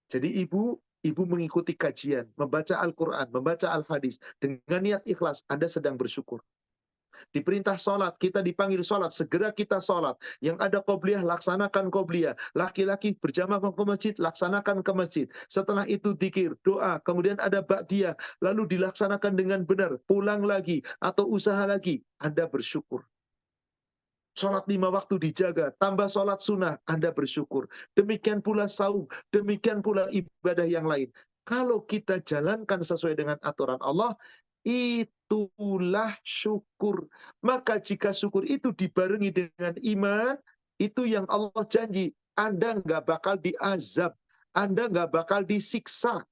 Jadi ibu mengikuti kajian, membaca Al-Quran, membaca Al-Hadis, dengan niat ikhlas, Anda sedang bersyukur. Diperintah sholat, kita dipanggil sholat, segera kita sholat. Yang ada qobliyah, laksanakan qobliyah. Laki-laki berjamaah ke masjid, laksanakan ke masjid. Setelah itu dzikir, doa, kemudian ada ba'diyah, lalu dilaksanakan dengan benar, pulang lagi, atau usaha lagi, Anda bersyukur. Sholat 5 waktu dijaga, tambah sholat sunnah, Anda bersyukur. Demikian pula saum, demikian pula ibadah yang lain. Kalau kita jalankan sesuai dengan aturan Allah, itulah syukur. Maka jika syukur itu dibarengi dengan iman, Itu yang Allah janji. Anda nggak bakal diazab. Anda nggak bakal disiksa.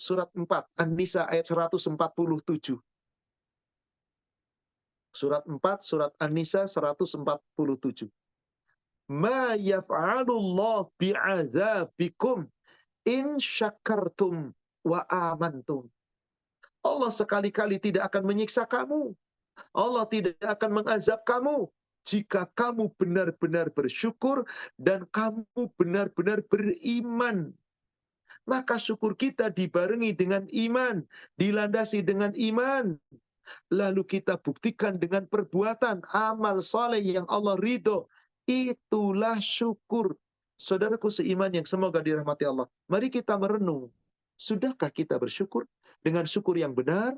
Surat 4, An-Nisa ayat 147. Surat 4, surat An-Nisa 147. Ma yaf'alullah bi'adzabikum in syakartum wa amantum. Allah sekali-kali tidak akan menyiksa kamu. Allah tidak akan mengazab kamu jika kamu benar-benar bersyukur dan kamu benar-benar beriman. Maka syukur kita dibarengi dengan iman, dilandasi dengan iman. Lalu kita buktikan dengan perbuatan amal soleh yang Allah ridho. Itulah syukur. Saudaraku seiman yang semoga dirahmati Allah. Mari kita merenung. Sudahkah kita bersyukur dengan syukur yang benar?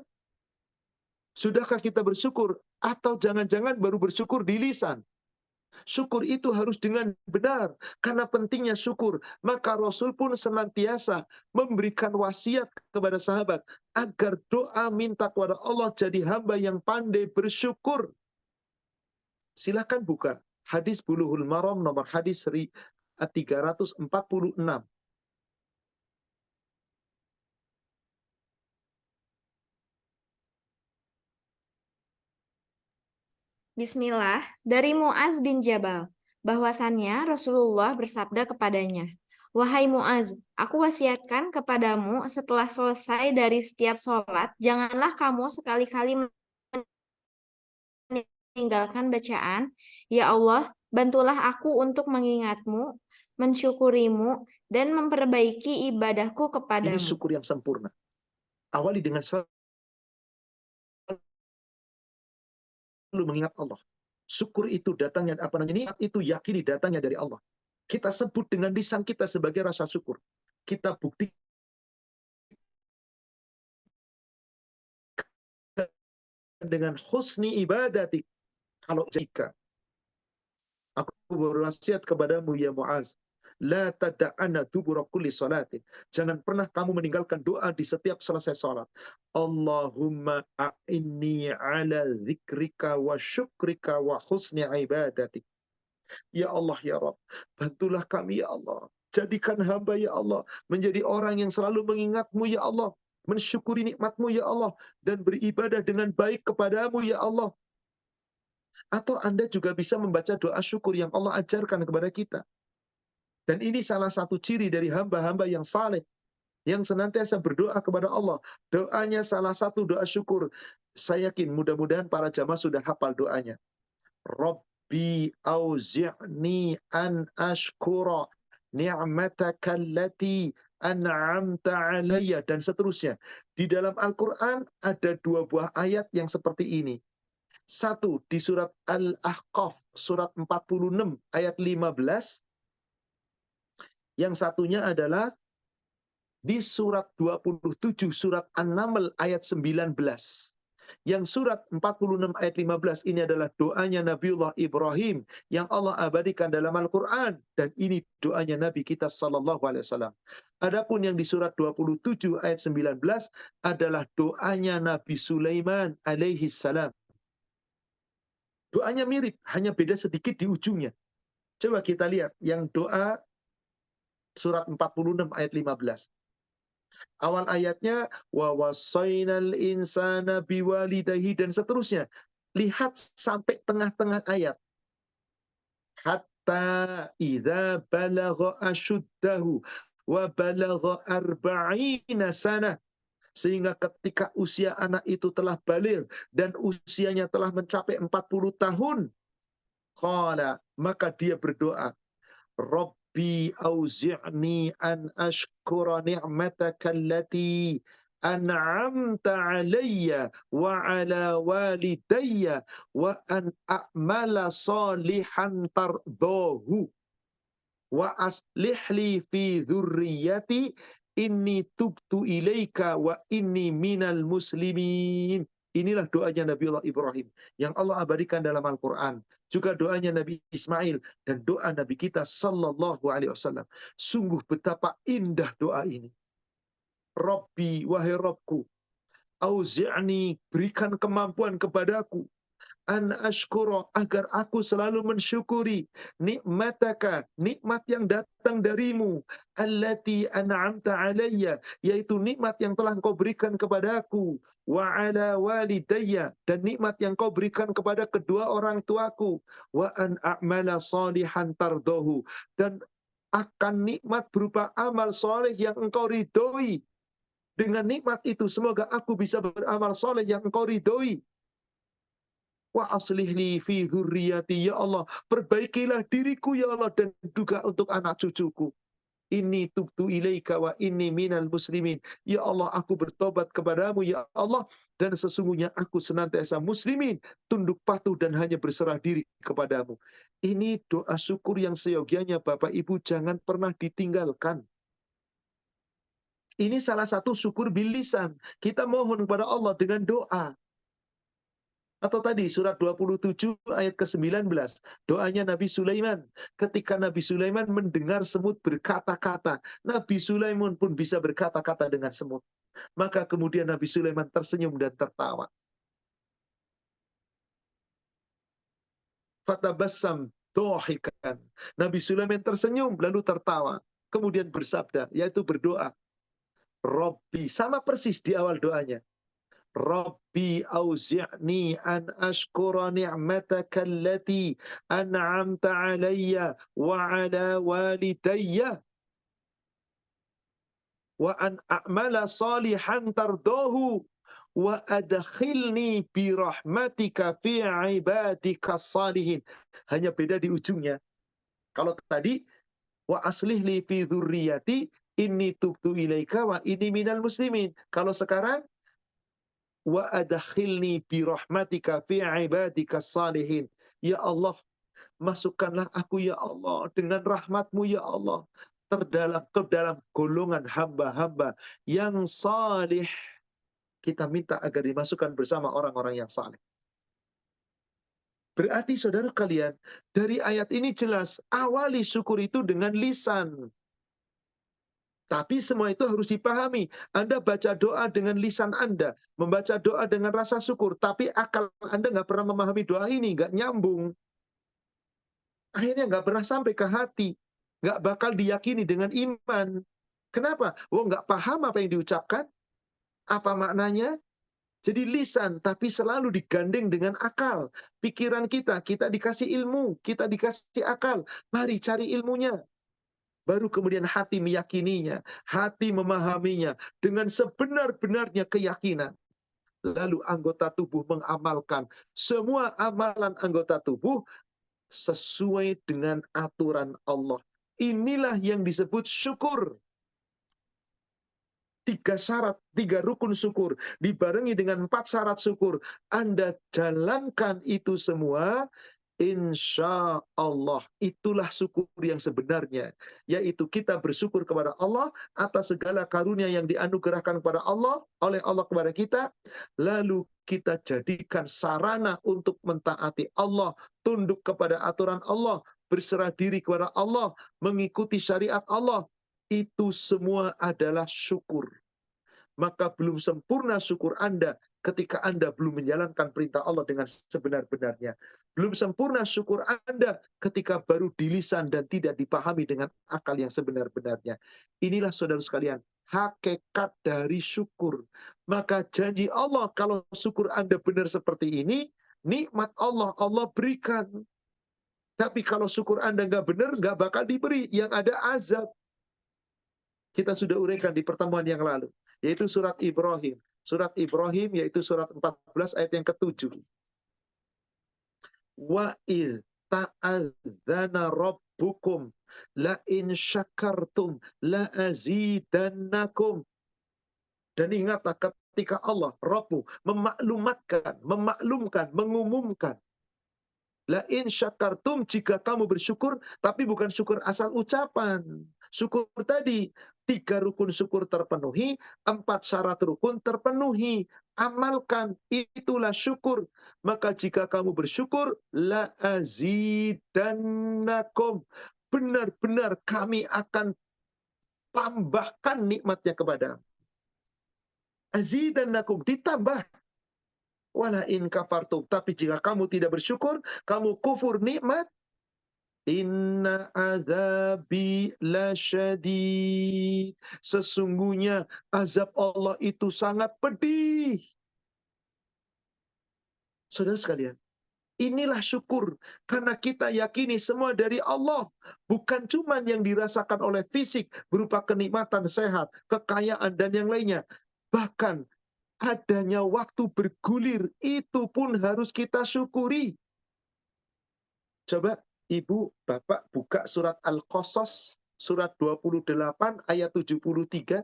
Sudahkah kita bersyukur? Atau jangan-jangan baru bersyukur di lisan? Syukur itu harus dengan benar. Karena pentingnya syukur. Maka Rasul pun senantiasa memberikan wasiat kepada sahabat. Agar doa minta kepada Allah jadi hamba yang pandai bersyukur. Silakan buka. Hadis Bulughul Maram nomor hadis 346. Bismillah, dari Muaz bin Jabal, bahwasannya Rasulullah bersabda kepadanya, "Wahai Muaz, aku wasiatkan kepadamu setelah selesai dari setiap sholat, janganlah kamu sekali-kali meninggalkan bacaan, Ya Allah, bantulah aku untuk mengingatmu, mensyukurimu, dan memperbaiki ibadahku Ini kepadamu." syukur yang sempurna. Awali dengan selalu mengingat Allah. Syukur itu datangnya, nikmat itu yakini datangnya dari Allah. Kita sebut dengan lisan kita sebagai rasa syukur. Kita buktikan dengan husni ibadati. Kalau jika aku berwasiat kepadamu ya Muaz, la tada'ana dubura kulli salatin. Jangan pernah kamu meninggalkan doa di setiap selesai salat. Allahumma a'inni ala dzikrika wa syukrika wa husni ibadatik. Ya Allah ya Rabb, bantulah kami ya Allah. Jadikan hamba ya Allah menjadi orang yang selalu mengingatmu ya Allah, mensyukuri nikmatmu ya Allah, dan beribadah dengan baik kepadamu ya Allah. Atau Anda juga bisa membaca doa syukur yang Allah ajarkan kepada kita. Dan ini salah satu ciri dari hamba-hamba yang saleh, yang senantiasa berdoa kepada Allah. Doanya salah satu doa syukur. Saya yakin mudah-mudahan para jamaah sudah hafal doanya. Rabbi auzi'ni an ashkura ni'mataka allati an'amta alayya, dan seterusnya. Di dalam Al-Quran ada dua buah ayat yang seperti ini. Satu di surat Al-Ahqaf, surat 46 ayat 15. Yang satunya adalah di surat 27, surat An-Naml ayat 19. Yang surat 46 ayat 15 ini adalah doanya Nabiullah Ibrahim yang Allah abadikan dalam Al-Quran. Dan ini doanya Nabi kita sallallahu alaihi wasallam. Adapun yang di surat 27 ayat 19 adalah doanya Nabi Sulaiman alaihi salam. Doanya mirip, hanya beda sedikit di ujungnya. Coba kita lihat yang doa surat 46 ayat 15. Awal ayatnya wa wasainal insana biwalidayhi dan seterusnya. Lihat sampai tengah-tengah ayat. Hatta idza balagha asyuddahu wa balagha arba'ina sana. Sehingga ketika usia anak itu telah baligh dan usianya telah mencapai 40 tahun, qala, maka dia berdoa, Rabbi auzi'ni an ashkura ni'mataka allati an'amta alayya wa ala walidayya wa an a'mala salihan tardahu wa aslih li fi dzurriyyati inni tubtu ilaika wa inni minal muslimin. Inilah doanya Nabiullah Ibrahim yang Allah abadikan dalam Al-Quran. Juga doanya Nabi Ismail dan doa Nabi kita sallallahu alaihi wasallam. Sungguh betapa indah doa ini. Rabbi, wahai Rabbku, auzi'ni, berikan kemampuan kepadaku, an ashkura, agar aku selalu mensyukuri nikmataka, nikmat yang datang darimu, allati an'amta alayya, yaitu nikmat yang telah Engkau berikan kepadaku, wa ala walidayya, dan nikmat yang Kau berikan kepada kedua orang tuaku, wa an a'mala salihan tardohu, dan akan nikmat berupa amal soleh yang Engkau ridhoi. Dengan nikmat itu semoga aku bisa beramal soleh yang Engkau ridhoi. Wa aslih li fi dzurriyyati, ya Allah, perbaikilah diriku ya Allah, dan juga untuk anak cucuku. Inni tubtu ilaika wa inni minal muslimin. Ya Allah, aku bertobat kepadamu ya Allah, dan sesungguhnya aku senantiasa muslimin, tunduk patuh dan hanya berserah diri kepadamu. Ini doa syukur yang seyogianya Bapak Ibu jangan pernah ditinggalkan. Ini salah satu syukur bilisan. Kita mohon kepada Allah dengan doa. Atau tadi surat 27 ayat ke-19. Doanya Nabi Sulaiman. Ketika Nabi Sulaiman mendengar semut berkata-kata, Nabi Sulaiman pun bisa berkata-kata dengan semut. Maka kemudian Nabi Sulaiman tersenyum dan tertawa. Fatabassam dohikan. Nabi Sulaiman tersenyum lalu tertawa. Kemudian bersabda, yaitu berdoa. Robbi, sama persis di awal doanya. Rabbi auzi'ni an ashkura ni'mataka allati an'amta alayya wa ala walidayya wa an a'mala salihan tardahu wa adkhilni bi rahmatika fi ibadika salihin. Hanya beda di ujungnya. Kalau tadi wa aslih li fi dzurriyyati inni tubtu ilaika wa inni minal muslimin. Kalau sekarang wa adkhilni bi rahmatika fi ibadika salihin. Ya Allah, masukkanlah aku ya Allah dengan rahmatmu ya Allah ke dalam golongan hamba-hamba yang salih. Kita minta agar dimasukkan bersama orang-orang yang saleh. Berarti saudara kalian, dari ayat ini jelas awali syukur itu dengan lisan. Tapi semua itu harus dipahami. Anda baca doa dengan lisan Anda, membaca doa dengan rasa syukur, tapi akal Anda nggak pernah memahami doa ini, nggak nyambung. Akhirnya nggak pernah sampai ke hati, nggak bakal diyakini dengan iman. Kenapa? Oh, nggak paham apa yang diucapkan, apa maknanya. Jadi lisan, tapi selalu digandeng dengan akal. Pikiran kita dikasih ilmu, kita dikasih akal. Mari cari ilmunya. Baru kemudian hati meyakininya, hati memahaminya dengan sebenar-benarnya keyakinan. Lalu anggota tubuh mengamalkan semua amalan anggota tubuh sesuai dengan aturan Allah. Inilah yang disebut syukur. 3 syarat, 3 rukun syukur, dibarengi dengan 4 syarat syukur. Anda jalankan itu semua, insya Allah, itulah syukur yang sebenarnya. Yaitu kita bersyukur kepada Allah atas segala karunia yang dianugerahkan kepada Allah, oleh Allah kepada kita. Lalu kita jadikan sarana untuk mentaati Allah, tunduk kepada aturan Allah, berserah diri kepada Allah, mengikuti syariat Allah. Itu semua adalah syukur. Maka belum sempurna syukur Anda ketika Anda belum menjalankan perintah Allah dengan sebenar-benarnya. Belum sempurna syukur Anda ketika baru di lisan dan tidak dipahami dengan akal yang sebenar-benarnya. Inilah saudara sekalian, hakikat dari syukur. Maka janji Allah kalau syukur Anda benar seperti ini, nikmat Allah, Allah berikan. Tapi kalau syukur Anda nggak benar, nggak bakal diberi. Yang ada azab. Kita sudah uraikan di pertemuan yang lalu, yaitu surat Ibrahim. Surat Ibrahim yaitu surat 14 ayat yang ke-7. Wa idh ta'adzana rabbukum la in syakartum la azidannakum. Dan ingatlah ketika Allah, Rabbu, memaklumkan, mengumumkan. La in syakartum, jika kamu bersyukur, tapi bukan syukur asal ucapan. Syukur tadi, 3 rukun syukur terpenuhi, 4 syarat rukun terpenuhi. Amalkan, itulah syukur. Maka jika kamu bersyukur, la azidannakum. Benar-benar kami akan tambahkan nikmatnya kepada. Azidannakum, ditambah. Wala in kafartum. Tapi jika kamu tidak bersyukur, kamu kufur nikmat, inna azabi lasyadid. Sesungguhnya azab Allah itu sangat pedih. Saudara sekalian, inilah syukur. Karena kita yakini semua dari Allah. Bukan cuma yang dirasakan oleh fisik berupa kenikmatan sehat, kekayaan, dan yang lainnya. Bahkan adanya waktu bergulir, itu pun harus kita syukuri. Coba Ibu, Bapak buka surat Al-Qasas, surat 28 ayat 73.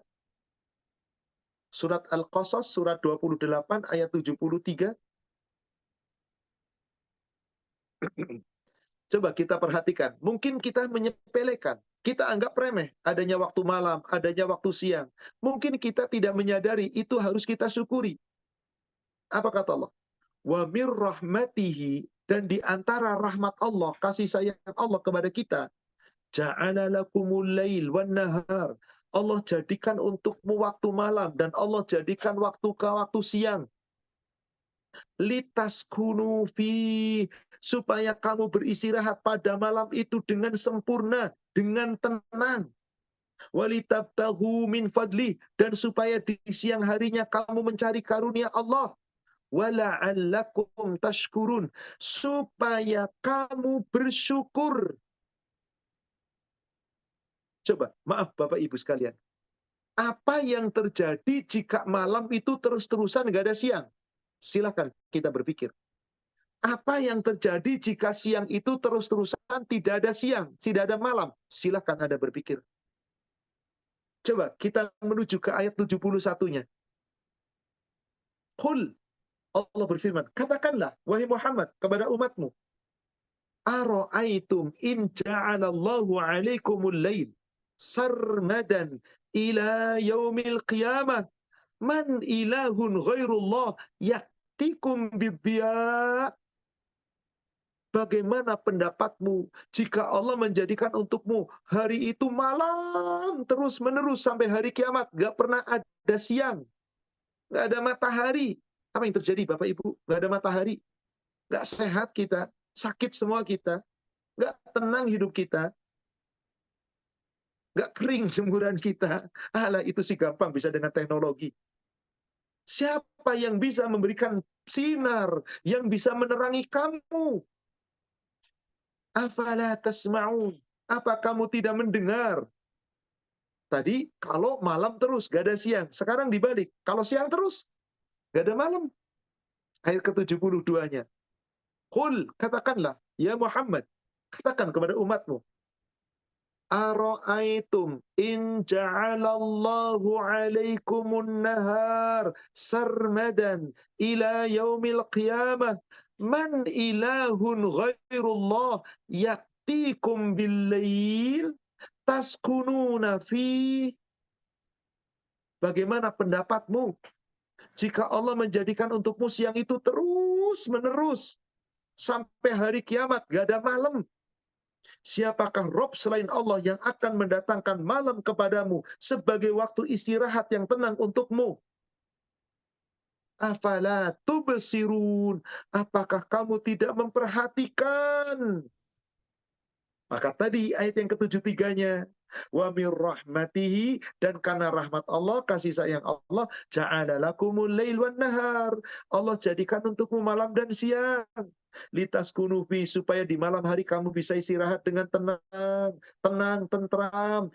Surat Al-Qasas, surat 28 ayat 73. Coba kita perhatikan. Mungkin kita menyepelekan. Kita anggap remeh. Adanya waktu malam, adanya waktu siang. Mungkin kita tidak menyadari itu harus kita syukuri. Apa kata Allah? Wa mir rahmatihi, dan di antara rahmat Allah, kasih sayang Allah kepada kita, ja'ala lakumul lail wan nahar. Allah jadikan untukmu waktu malam dan Allah jadikan waktu ke waktu siang. Litaskunu fi, supaya kamu beristirahat pada malam itu dengan sempurna, dengan tenang. Walitabtahu min fadli, dan supaya di siang harinya kamu mencari karunia Allah. Wala'allakum tashkurun, supaya kamu bersyukur. Coba, maaf Bapak Ibu sekalian. Apa yang terjadi jika malam itu terus-terusan nggak ada siang? Silakan kita berpikir. Apa yang terjadi jika siang itu terus-terusan tidak ada siang, tidak ada malam? Silakan Anda berpikir. Coba kita menuju ke ayat 71-nya. Qul, Allah berfirman, katakanlah, wahai Muhammad, kepada umatmu, Ara'aitum in ja'alallahu alaikumul lail sarmadan ila yaumil qiyamah man ilahun ghairullah ya'tikum bidhiya. Bagaimana pendapatmu jika Allah menjadikan untukmu hari itu malam terus menerus sampai hari kiamat, gak pernah ada siang, gak ada matahari? Apa yang terjadi Bapak Ibu? Gak ada matahari, gak sehat kita, sakit semua kita, gak tenang hidup kita, gak kering jemuran kita. Alah, itu sih gampang, bisa dengan teknologi. Siapa yang bisa memberikan sinar, yang bisa menerangi kamu? Afala tasma'un. Apa kamu tidak mendengar? Tadi kalau malam terus, gak ada siang. Sekarang dibalik. Kalau siang terus, gak ada malam. Ayat ke-72-nya. Qul, katakanlah, ya Muhammad, katakan kepada umatmu, Ara'aitum in ja'alallahu alaikumun nahar sarmadan ila yaumil qiyamah man ilahun ghairullah ya'tikum bil-lail taskununa fi. Bagaimana pendapatmu jika Allah menjadikan untukmu siang itu terus menerus sampai hari kiamat, gak ada malam? Siapakah Rob selain Allah yang akan mendatangkan malam kepadamu sebagai waktu istirahat yang tenang untukmu? Afala tubsirun. Apakah kamu tidak memperhatikan? Maka tadi ayat yang ke-73-nya, wa mir rahmatihi, dan karena rahmat Allah, kasih sayang Allah, ja'ala lakumul lail wan nahar. Allah jadikan untukmu malam dan siang. Litaskunu fi, supaya di malam hari kamu bisa istirahat dengan tenang, tentram.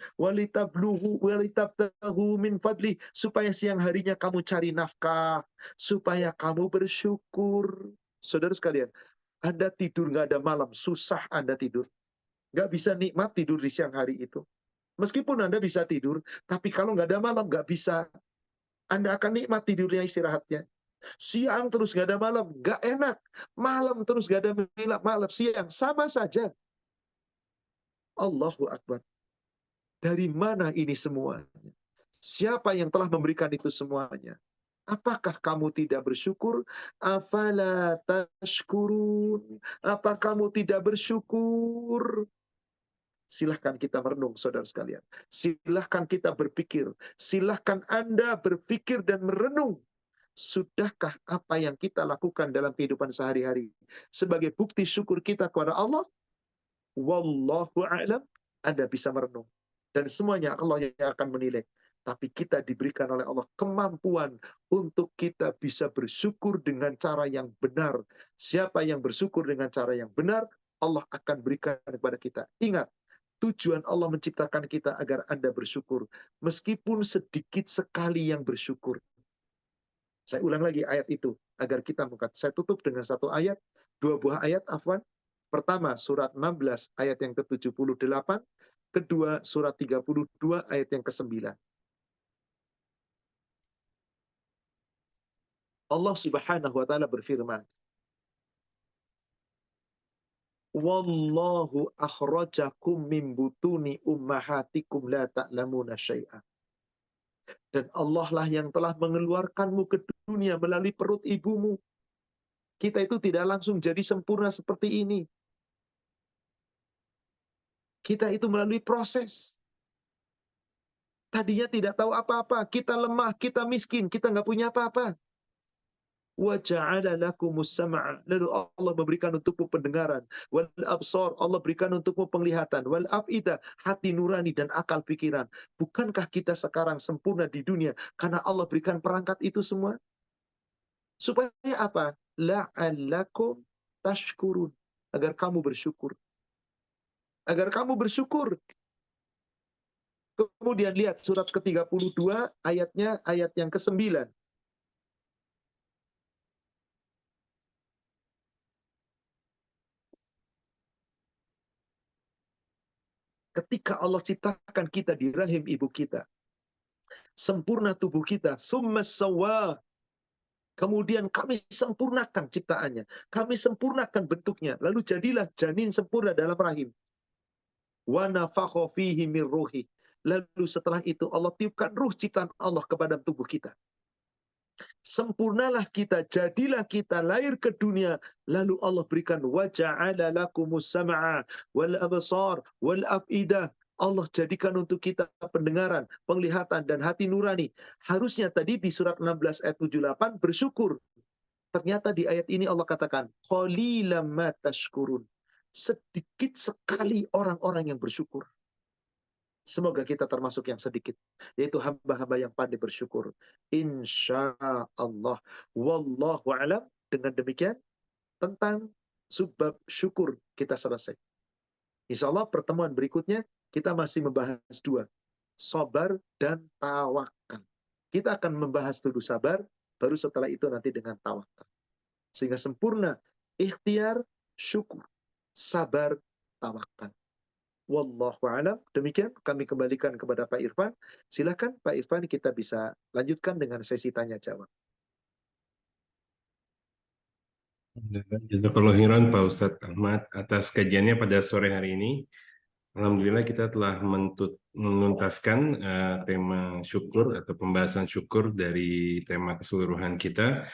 Walitabtahu min fadli, supaya siang harinya kamu cari nafkah, supaya kamu bersyukur. Saudara sekalian, Anda tidur nggak ada malam, susah Anda tidur. Nggak bisa nikmat tidur di siang hari itu. Meskipun Anda bisa tidur, tapi kalau nggak ada malam, nggak bisa. Anda akan nikmat tidurnya, istirahatnya. Siang terus nggak ada malam, nggak enak. Malam terus nggak ada malam, siang, sama saja. Allahu Akbar. Dari mana ini semuanya? Siapa yang telah memberikan itu semuanya? Apakah kamu tidak bersyukur? Afala tashkurun. Apa kamu tidak bersyukur? Silahkan kita merenung, saudara sekalian. Silahkan kita berpikir. Silahkan Anda berpikir dan merenung. Sudahkah apa yang kita lakukan dalam kehidupan sehari-hari sebagai bukti syukur kita kepada Allah? Wallahu a'lam. Anda bisa merenung. Dan semuanya Allah yang akan menilai. Tapi kita diberikan oleh Allah kemampuan untuk kita bisa bersyukur dengan cara yang benar. Siapa yang bersyukur dengan cara yang benar, Allah akan berikan kepada kita. Ingat, tujuan Allah menciptakan kita agar Anda bersyukur. Meskipun sedikit sekali yang bersyukur. Saya ulang lagi ayat itu agar kita buka. Saya tutup dengan satu ayat, dua buah ayat, afwan. Pertama, surat 16 ayat yang ke-78. Kedua, surat 32 ayat yang ke-9. Allah Subhanahu wa taala berfirman, "Wallahu akhrajakum min butuni ummahatikum la ta'lamuna syai'a." Dan Allah lah yang telah mengeluarkanmu ke dunia melalui perut ibumu. Kita itu tidak langsung jadi sempurna seperti ini. Kita itu melalui proses. Tadinya tidak tahu apa-apa, kita lemah, kita miskin, kita nggak punya apa-apa. Wa ja'ala lakumus sam'a, lalu Allah memberikan untukmu pendengaran, wal absar, Allah berikan untukmu penglihatan, wal af'idah, hati nurani dan akal pikiran. Bukankah kita sekarang sempurna di dunia karena Allah berikan perangkat itu semua? Supaya apa? La'allakum tashkurun, agar kamu bersyukur. Agar kamu bersyukur. Kemudian lihat surat ke-32 ayatnya, ayat yang ke-9. Ketika Allah ciptakan kita di rahim ibu kita, sempurna tubuh kita, summa sawwa, kemudian kami sempurnakan ciptaannya, kami sempurnakan bentuknya, lalu jadilah janin sempurna dalam rahim. Wa nafakha fihi min ruhi. Lalu setelah itu Allah tiupkan ruh ciptaan Allah kepada tubuh kita. Sempurnalah kita, jadilah kita lahir ke dunia, lalu Allah berikan wa ja'ala lakumus sam'a wal absar wal afidah. Allah jadikan untuk kita pendengaran, penglihatan dan hati nurani. Harusnya tadi di surat 16 ayat 78 bersyukur. Ternyata di ayat ini Allah katakan qalilam ma tashkurun. Sedikit sekali orang-orang yang bersyukur. Semoga kita termasuk yang sedikit, yaitu hamba-hamba yang pandai bersyukur. Insya Allah. Wallahu a'lam. Dengan demikian, tentang subbab syukur kita selesai. Insya Allah pertemuan berikutnya, kita masih membahas dua. Sabar dan tawakal. Kita akan membahas dulu sabar, baru setelah itu nanti dengan tawakal. Sehingga sempurna ikhtiar, syukur, sabar, tawakal. Wallahu a'lam. Demikian kami kembalikan kepada Pak Irfan. Silakan Pak Irfan, kita bisa lanjutkan dengan sesi tanya jawab. Jazakallahu khairan Pak Ustadz Ahmad atas kajiannya pada sore hari ini. Alhamdulillah kita telah menuntaskan tema syukur atau pembahasan syukur dari tema keseluruhan kita.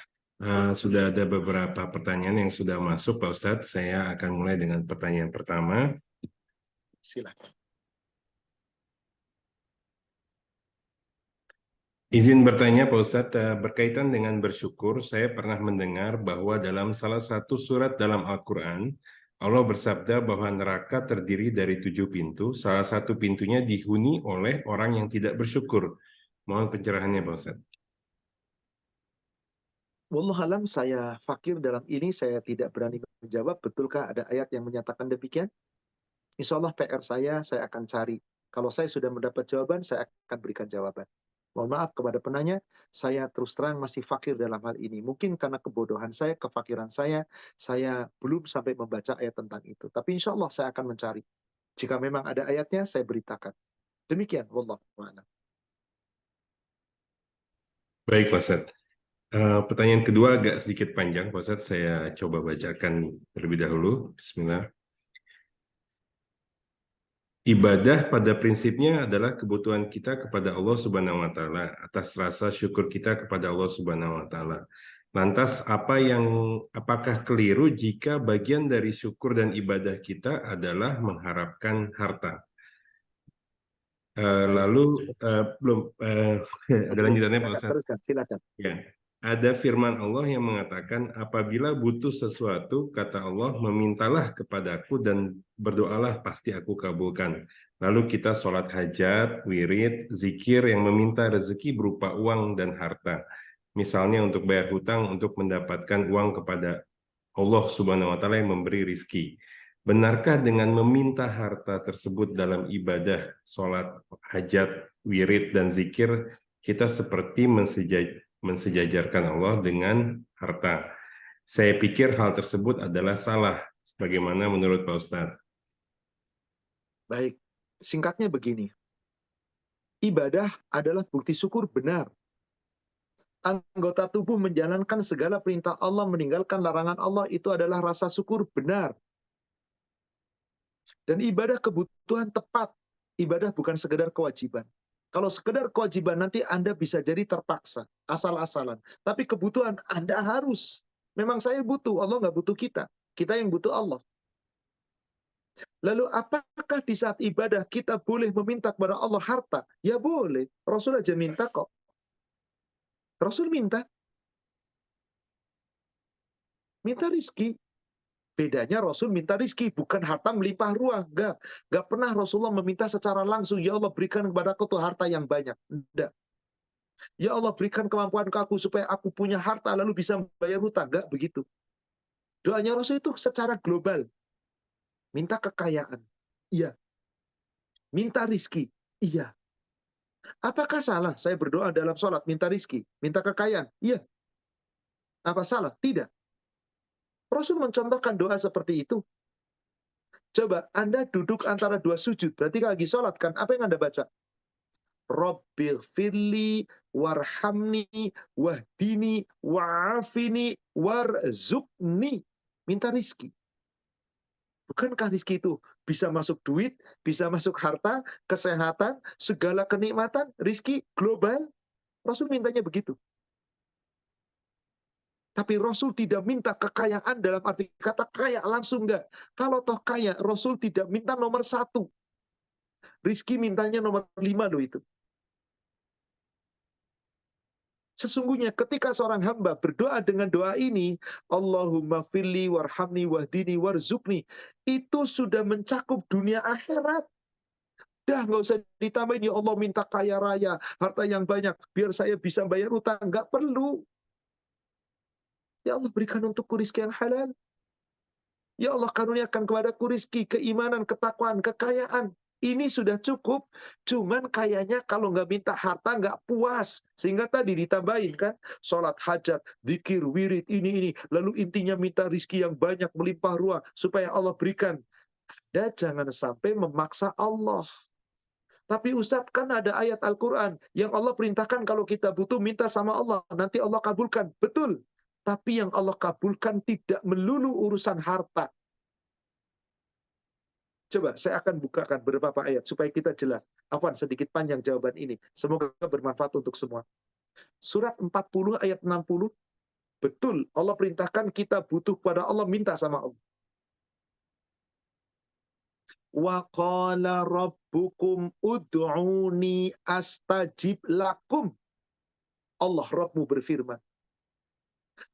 Sudah ada beberapa pertanyaan yang sudah masuk Pak Ustadz. Saya akan mulai dengan pertanyaan pertama. Silakan. Izin bertanya Pak Ustadz, berkaitan dengan bersyukur, saya pernah mendengar bahwa dalam salah satu surat dalam Al-Quran, Allah bersabda bahwa neraka terdiri dari 7 pintu, salah satu pintunya dihuni oleh orang yang tidak bersyukur. Mohon pencerahannya Pak Ustadz. Wallahualam, saya fakir dalam ini, saya tidak berani menjawab. Betulkah ada ayat yang menyatakan demikian? Insya Allah PR saya akan cari. Kalau saya sudah mendapat jawaban, saya akan berikan jawaban. Mohon maaf kepada penanya, saya terus terang masih fakir dalam hal ini. Mungkin karena kebodohan saya, kefakiran saya belum sampai membaca ayat tentang itu. Tapi insya Allah saya akan mencari. Jika memang ada ayatnya, saya beritakan. Demikian, wallahu a'lam. Baik Pak Ustadz. Pertanyaan kedua agak sedikit panjang Pak Ustadz, saya coba bacakan terlebih dahulu. Bismillah. Ibadah pada prinsipnya adalah kebutuhan kita kepada Allah Subhanahu wa taala atas rasa syukur kita kepada Allah Subhanahu wa taala. Lantas apakah keliru jika bagian dari syukur dan ibadah kita adalah mengharapkan harta? Belum ada lanjutannya Pak Ustadz. Teruskan, silakan. Ya. ada firman Allah yang mengatakan, apabila butuh sesuatu, kata Allah, memintalah kepadaku dan berdoalah, pasti aku kabulkan. Lalu kita sholat hajat, wirid, zikir yang meminta rezeki berupa uang dan harta. Misalnya untuk bayar hutang, untuk mendapatkan uang kepada Allah Subhanahu wa Ta'ala yang memberi rizki. Benarkah dengan meminta harta tersebut dalam ibadah, sholat, hajat, wirid, dan zikir, kita seperti mensejajarkan Allah dengan harta? Saya pikir hal tersebut adalah salah. Bagaimana menurut Pak Ustadz? Baik, singkatnya begini. Ibadah adalah bukti syukur benar. Anggota tubuh menjalankan segala perintah Allah, meninggalkan larangan Allah, itu adalah rasa syukur benar. Dan ibadah kebutuhan tepat. Ibadah bukan sekedar kewajiban. Kalau sekedar kewajiban nanti Anda bisa jadi terpaksa, asal-asalan. Tapi kebutuhan Anda harus. Memang saya butuh, Allah nggak butuh kita. Kita yang butuh Allah. Lalu apakah di saat ibadah kita boleh meminta kepada Allah harta? Ya boleh. Rasul aja minta kok. Rasul minta rizki. Bedanya Rasul minta rizki, bukan harta melimpah ruah. Enggak pernah Rasulullah meminta secara langsung, ya Allah berikan kepada aku tuh harta yang banyak. Enggak. Ya Allah berikan kemampuan ke aku supaya aku punya harta lalu bisa bayar hutang. Enggak begitu. Doanya Rasul itu secara global. Minta kekayaan. Iya. Minta rizki. Iya. Apakah salah saya berdoa dalam sholat minta rizki, minta kekayaan? Iya. Apa salah? Tidak. Rasul mencontohkan doa seperti itu. Coba Anda duduk antara dua sujud, berarti lagi sholat kan? Apa yang Anda baca? Rabbighfirli warhamni wahdini wa'afini warzuqni. Minta rizki. Bukankah rizki itu bisa masuk duit, bisa masuk harta, kesehatan, segala kenikmatan, rizki global? Rasul mintanya begitu. Tapi Rasul tidak minta kekayaan dalam arti kata kaya langsung enggak. Kalau toh kaya, Rasul tidak minta nomor 1. Rizki mintanya nomor 5 loh itu. Sesungguhnya ketika seorang hamba berdoa dengan doa ini, Allahumma firli warhamni wahdini warzuqni, itu sudah mencakup dunia akhirat. Dah nggak usah ditambahin, ya Allah minta kaya raya, harta yang banyak, biar saya bisa bayar utang. Nggak perlu. Ya Allah berikan untukku rizki yang halal. Ya Allah karuniakan kepadaku rizki, keimanan, ketakwaan, kekayaan. Ini sudah cukup. Cuman kayaknya kalau nggak minta harta nggak puas. Sehingga tadi ditambahin kan. Sholat hajat, zikir, wirid, ini. Lalu intinya minta rizki yang banyak, melimpah ruah. Supaya Allah berikan. Dan jangan sampai memaksa Allah. Tapi Ustadz kan ada ayat Al-Quran. Yang Allah perintahkan kalau kita butuh minta sama Allah. Nanti Allah kabulkan. Betul. Tapi yang Allah kabulkan tidak melulu urusan harta. Coba saya akan bukakan beberapa ayat supaya kita jelas. Afwan, sedikit panjang jawaban ini. Semoga bermanfaat untuk semua. Surat 40 ayat 60. Betul, Allah perintahkan kita butuh kepada Allah, minta sama Allah. Wa qala rabbukum ud'uni astajib lakum. Allah Rabbmu berfirman.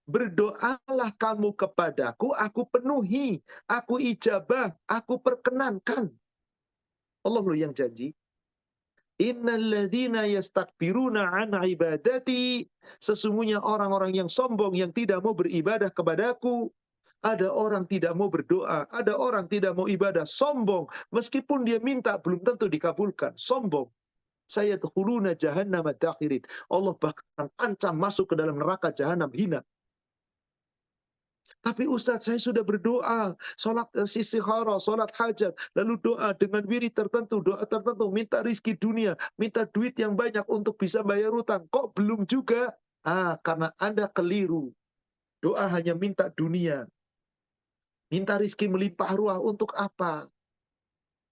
Berdoalah kamu kepadaku, aku penuhi, aku ijabah, aku perkenankan. Allah loh yang janji. Innalladzina yastakbiruna an ibadati. Sesungguhnya orang-orang yang sombong yang tidak mau beribadah kepadaku. Ada orang tidak mau berdoa, ada orang tidak mau ibadah, sombong. Meskipun dia minta belum tentu dikabulkan, sombong. Saya tuhuluna jahannam dakhirin. Allah bahkan ancam masuk ke dalam neraka jahanam hina. Tapi Ustadz, saya sudah berdoa, sholat istikharah, sholat hajat, lalu doa dengan wirid tertentu, doa tertentu, minta rizki dunia, minta duit yang banyak untuk bisa bayar utang. Kok belum juga? Karena Anda keliru. Doa hanya minta dunia. Minta rizki melimpah ruah untuk apa?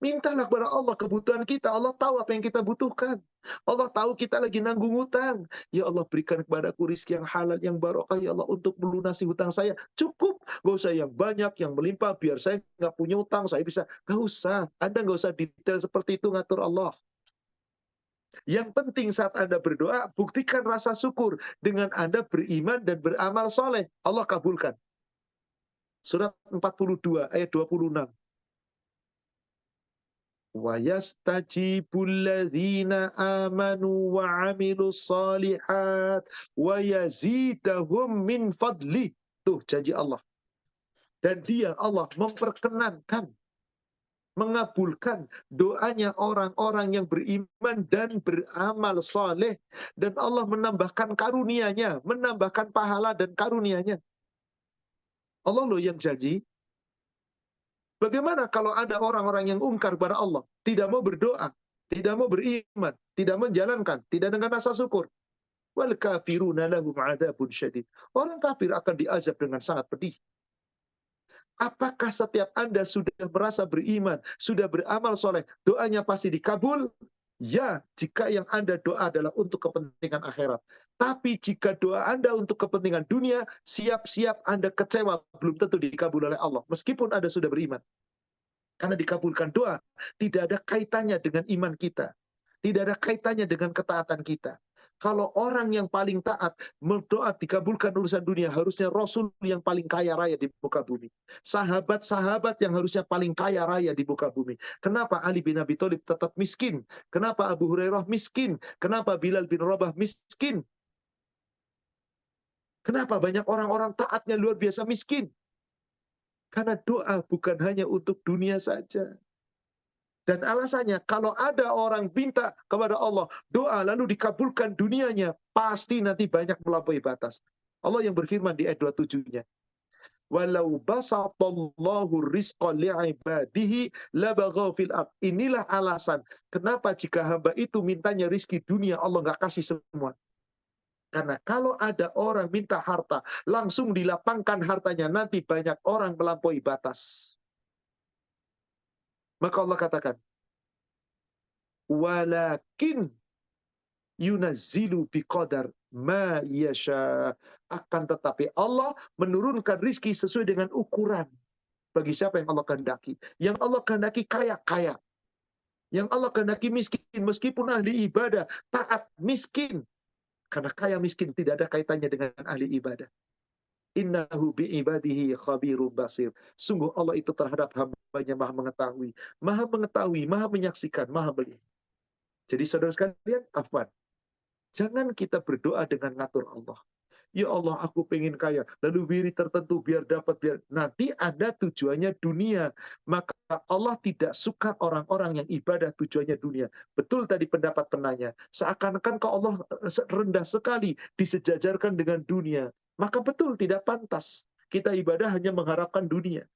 Mintalah kepada Allah kebutuhan kita. Allah tahu apa yang kita butuhkan. Allah tahu kita lagi nanggung hutang. Ya Allah berikan kepadaku rizki yang halal, yang barokah ya Allah untuk melunasi hutang saya. Cukup. Gak usah yang banyak, yang melimpah. Biar saya nggak punya hutang, saya bisa. Gak usah. Anda gak usah detail seperti itu ngatur Allah. Yang penting saat Anda berdoa, buktikan rasa syukur dengan Anda beriman dan beramal soleh. Allah kabulkan. Surat 42 ayat 26. Wa yastajibul ladzina amanu wa amilus solihat wa yazidahum min fadli. Tuh janji Allah. Dan dia Allah memperkenankan, mengabulkan doanya orang-orang yang beriman dan beramal soleh. Dan Allah menambahkan karunia-Nya, menambahkan pahala dan karunia-Nya. Allah loh yang janji. Bagaimana kalau ada orang-orang yang ungkar kepada Allah, tidak mau berdoa, tidak mau beriman, tidak menjalankan, tidak dengan rasa syukur. Wal kafiruna lahum adzabun syadid. Orang kafir akan diazab dengan sangat pedih. Apakah setiap Anda sudah merasa beriman, sudah beramal soleh, doanya pasti dikabul? Ya, jika yang Anda doa adalah untuk kepentingan akhirat. Tapi jika doa Anda untuk kepentingan dunia, siap-siap Anda kecewa, belum tentu dikabul oleh Allah. Meskipun Anda sudah beriman. Karena dikabulkan doa, tidak ada kaitannya dengan iman kita. Tidak ada kaitannya dengan ketaatan kita. Kalau orang yang paling taat, berdoa dikabulkan urusan dunia, harusnya Rasul yang paling kaya raya di muka bumi. Sahabat-sahabat yang harusnya paling kaya raya di muka bumi. Kenapa Ali bin Abi Thalib tetap miskin? Kenapa Abu Hurairah miskin? Kenapa Bilal bin Rabah miskin? Kenapa banyak orang-orang taatnya luar biasa miskin? Karena doa bukan hanya untuk dunia saja. Dan alasannya, kalau ada orang minta kepada Allah doa lalu dikabulkan dunianya, pasti nanti banyak melampaui batas. Allah yang berfirman di ayat 27-nya. Walau basatallahu rizqa li'ibadihi labaghaw fil ard. Inilah alasan kenapa jika hamba itu mintanya rizki dunia, Allah nggak kasih semua. Karena kalau ada orang minta harta, langsung dilapangkan hartanya, nanti banyak orang melampaui batas. Maka Allah katakan, walakin yunazzilu biqadar ma yasha. Akan tetapi Allah menurunkan rizki sesuai dengan ukuran. Bagi siapa yang Allah kehendaki. Yang Allah kehendaki kaya-kaya. Yang Allah kehendaki miskin. Meskipun ahli ibadah, taat, miskin. Karena kaya miskin tidak ada kaitannya dengan ahli ibadah. Innahu bi'ibadihi khabirum basir. Sungguh Allah itu terhadap hambanya maha mengetahui, maha menyaksikan, maha melihat. Jadi saudara sekalian, afwan. Jangan kita berdoa dengan ngatur Allah. Ya Allah, aku pengen kaya. Lalu wirid tertentu biar dapat. Nanti ada tujuannya dunia. Maka Allah tidak suka orang-orang yang ibadah tujuannya dunia. Betul tadi pendapat penanya. Seakan-akan kalau Allah rendah sekali disejajarkan dengan dunia. Maka betul tidak pantas. Kita ibadah hanya mengharapkan dunia.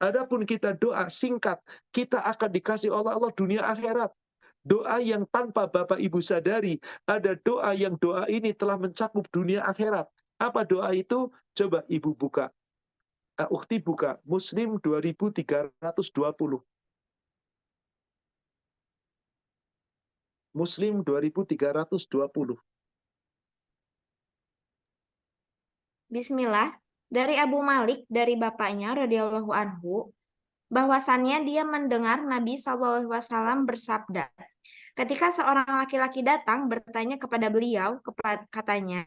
Adapun kita doa singkat, kita akan dikasih oleh Allah dunia akhirat. Doa yang tanpa Bapak Ibu sadari, ada doa yang doa ini telah mencakup dunia akhirat. Apa doa itu? Coba Ibu buka. Ukhti buka. Muslim 2320. Muslim 2320. Bismillah, dari Abu Malik, dari bapaknya radhiyallahu anhu, bahwasannya dia mendengar Nabi SAW bersabda, ketika seorang laki-laki datang bertanya kepada beliau, katanya,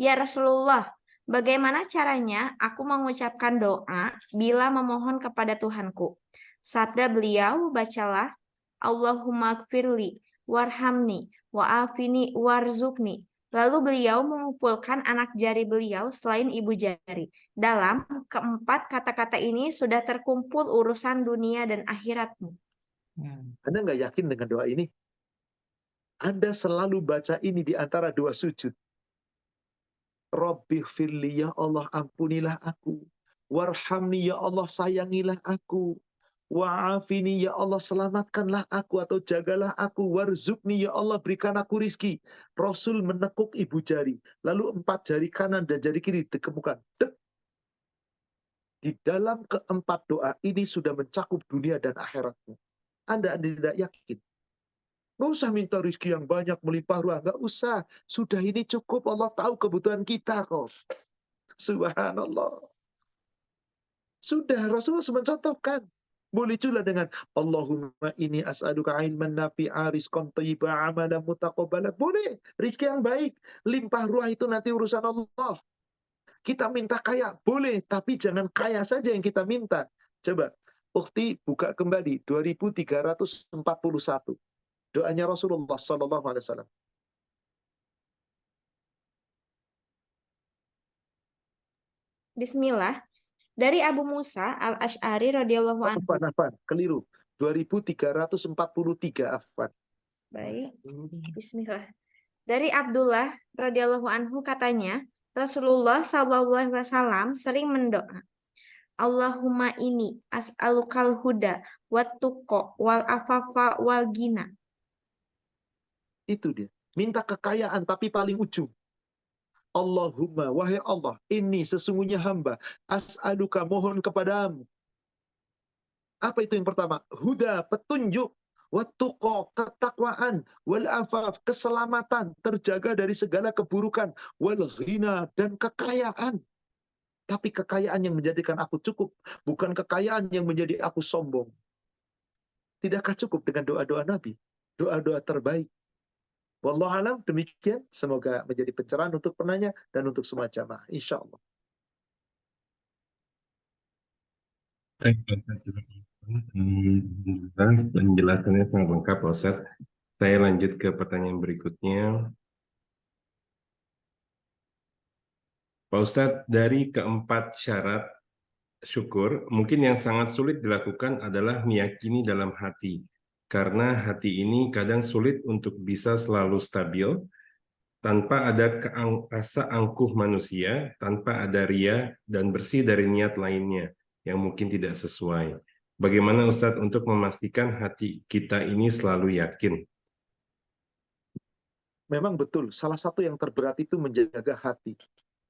"Ya Rasulullah, bagaimana caranya aku mengucapkan doa bila memohon kepada Tuhanku?" Sabda beliau, bacalah, "Allahumma gfirli, warhamni, wa'afini, warzukni." Lalu beliau mengumpulkan anak jari beliau selain ibu jari. Dalam keempat kata-kata ini sudah terkumpul urusan dunia dan akhiratmu. Anda nggak yakin dengan doa ini? Anda selalu baca ini di antara dua sujud. Rabbighfirli, ya Allah ampunilah aku. Warhamni, ya Allah sayangilah aku. Wa'afini, ya Allah selamatkanlah aku atau jagalah aku. Warzukni, ya Allah berikan aku rizki. Rasul menekuk ibu jari. Lalu 4 jari kanan dan jari kiri dikemukan. Dek. Di dalam keempat doa ini sudah mencakup dunia dan akhiratmu. Anda tidak yakin. Nggak usah minta rizki yang banyak melimpah ruah. Nggak usah. Sudah ini cukup. Allah tahu kebutuhan kita kok. Subhanallah. Sudah Rasulullah mencontohkan. Boleh juga dengan Allahumma ini as'aluka ilman nafi'a rizqan thayyiba amalan mutaqabbala. Boleh, rizki yang baik. Limpah ruah itu nanti urusan Allah. Kita minta kaya, boleh, tapi jangan kaya saja yang kita minta. Coba, Ukhti buka kembali 2341. Doanya Rasulullah sallallahu alaihi wasallam. Bismillah. Dari Abu Musa al-Ash'ari radhiyallahu anhu. Afwan, keliru. 2343, afwan. Baik. Bismillah. Dari Abdullah radhiyallahu anhu katanya, Rasulullah sallallahu alaihi wasallam sering mendoa, Allahumma ini as'alukal huda wat tuqa wal afafa wal gina. Itu dia. Minta kekayaan tapi paling ujung. Allahumma, wahai Allah, ini sesungguhnya hamba, as'aluka, mohon kepadamu. Apa itu yang pertama? Huda, petunjuk. Wattuqa, ketakwaan. Wal afaf, keselamatan, terjaga dari segala keburukan. Wal ghina, dan kekayaan. Tapi kekayaan yang menjadikan aku cukup, bukan kekayaan yang menjadi aku sombong. Tidakkah cukup dengan doa-doa Nabi? Doa-doa terbaik. Wallahu alam, demikian. Semoga menjadi pencerahan untuk penanya dan untuk semua jamaah. Insya Allah. Penjelasannya sangat lengkap, Pak Ustadz. Saya lanjut ke pertanyaan berikutnya. Pak Ustadz, dari keempat syarat syukur, mungkin yang sangat sulit dilakukan adalah meyakini dalam hati. Karena hati ini kadang sulit untuk bisa selalu stabil, tanpa ada rasa angkuh manusia, tanpa ada ria, dan bersih dari niat lainnya yang mungkin tidak sesuai. Bagaimana Ustadz untuk memastikan hati kita ini selalu yakin? Memang betul, salah satu yang terberat itu menjaga hati.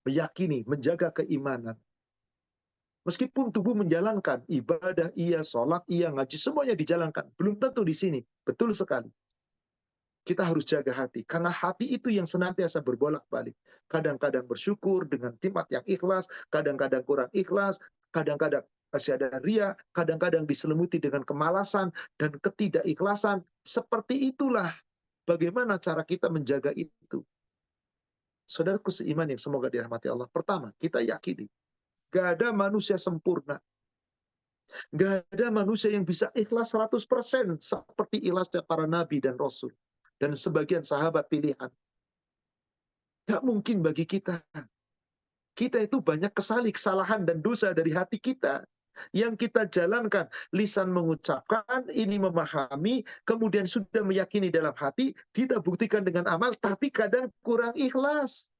Meyakini, menjaga keimanan. Meskipun tubuh menjalankan ibadah, iya, sholat, iya, ngaji, semuanya dijalankan. Belum tentu di sini. Betul sekali. Kita harus jaga hati. Karena hati itu yang senantiasa berbolak-balik. Kadang-kadang bersyukur dengan nikmat yang ikhlas. Kadang-kadang kurang ikhlas. Kadang-kadang masih ada ria. Kadang-kadang diselimuti dengan kemalasan dan ketidakikhlasan. Seperti itulah bagaimana cara kita menjaga itu. Saudaraku seiman yang semoga dirahmati Allah. Pertama, kita yakini. Gak ada manusia sempurna. Gak ada manusia yang bisa ikhlas 100% seperti ikhlasnya para nabi dan rasul. Dan sebagian sahabat pilihan. Gak mungkin bagi kita. Kita itu banyak kesalahan dan dosa dari hati kita. Yang kita jalankan. Lisan mengucapkan, ini memahami, kemudian sudah meyakini dalam hati, kita buktikan dengan amal, tapi kadang kurang ikhlas.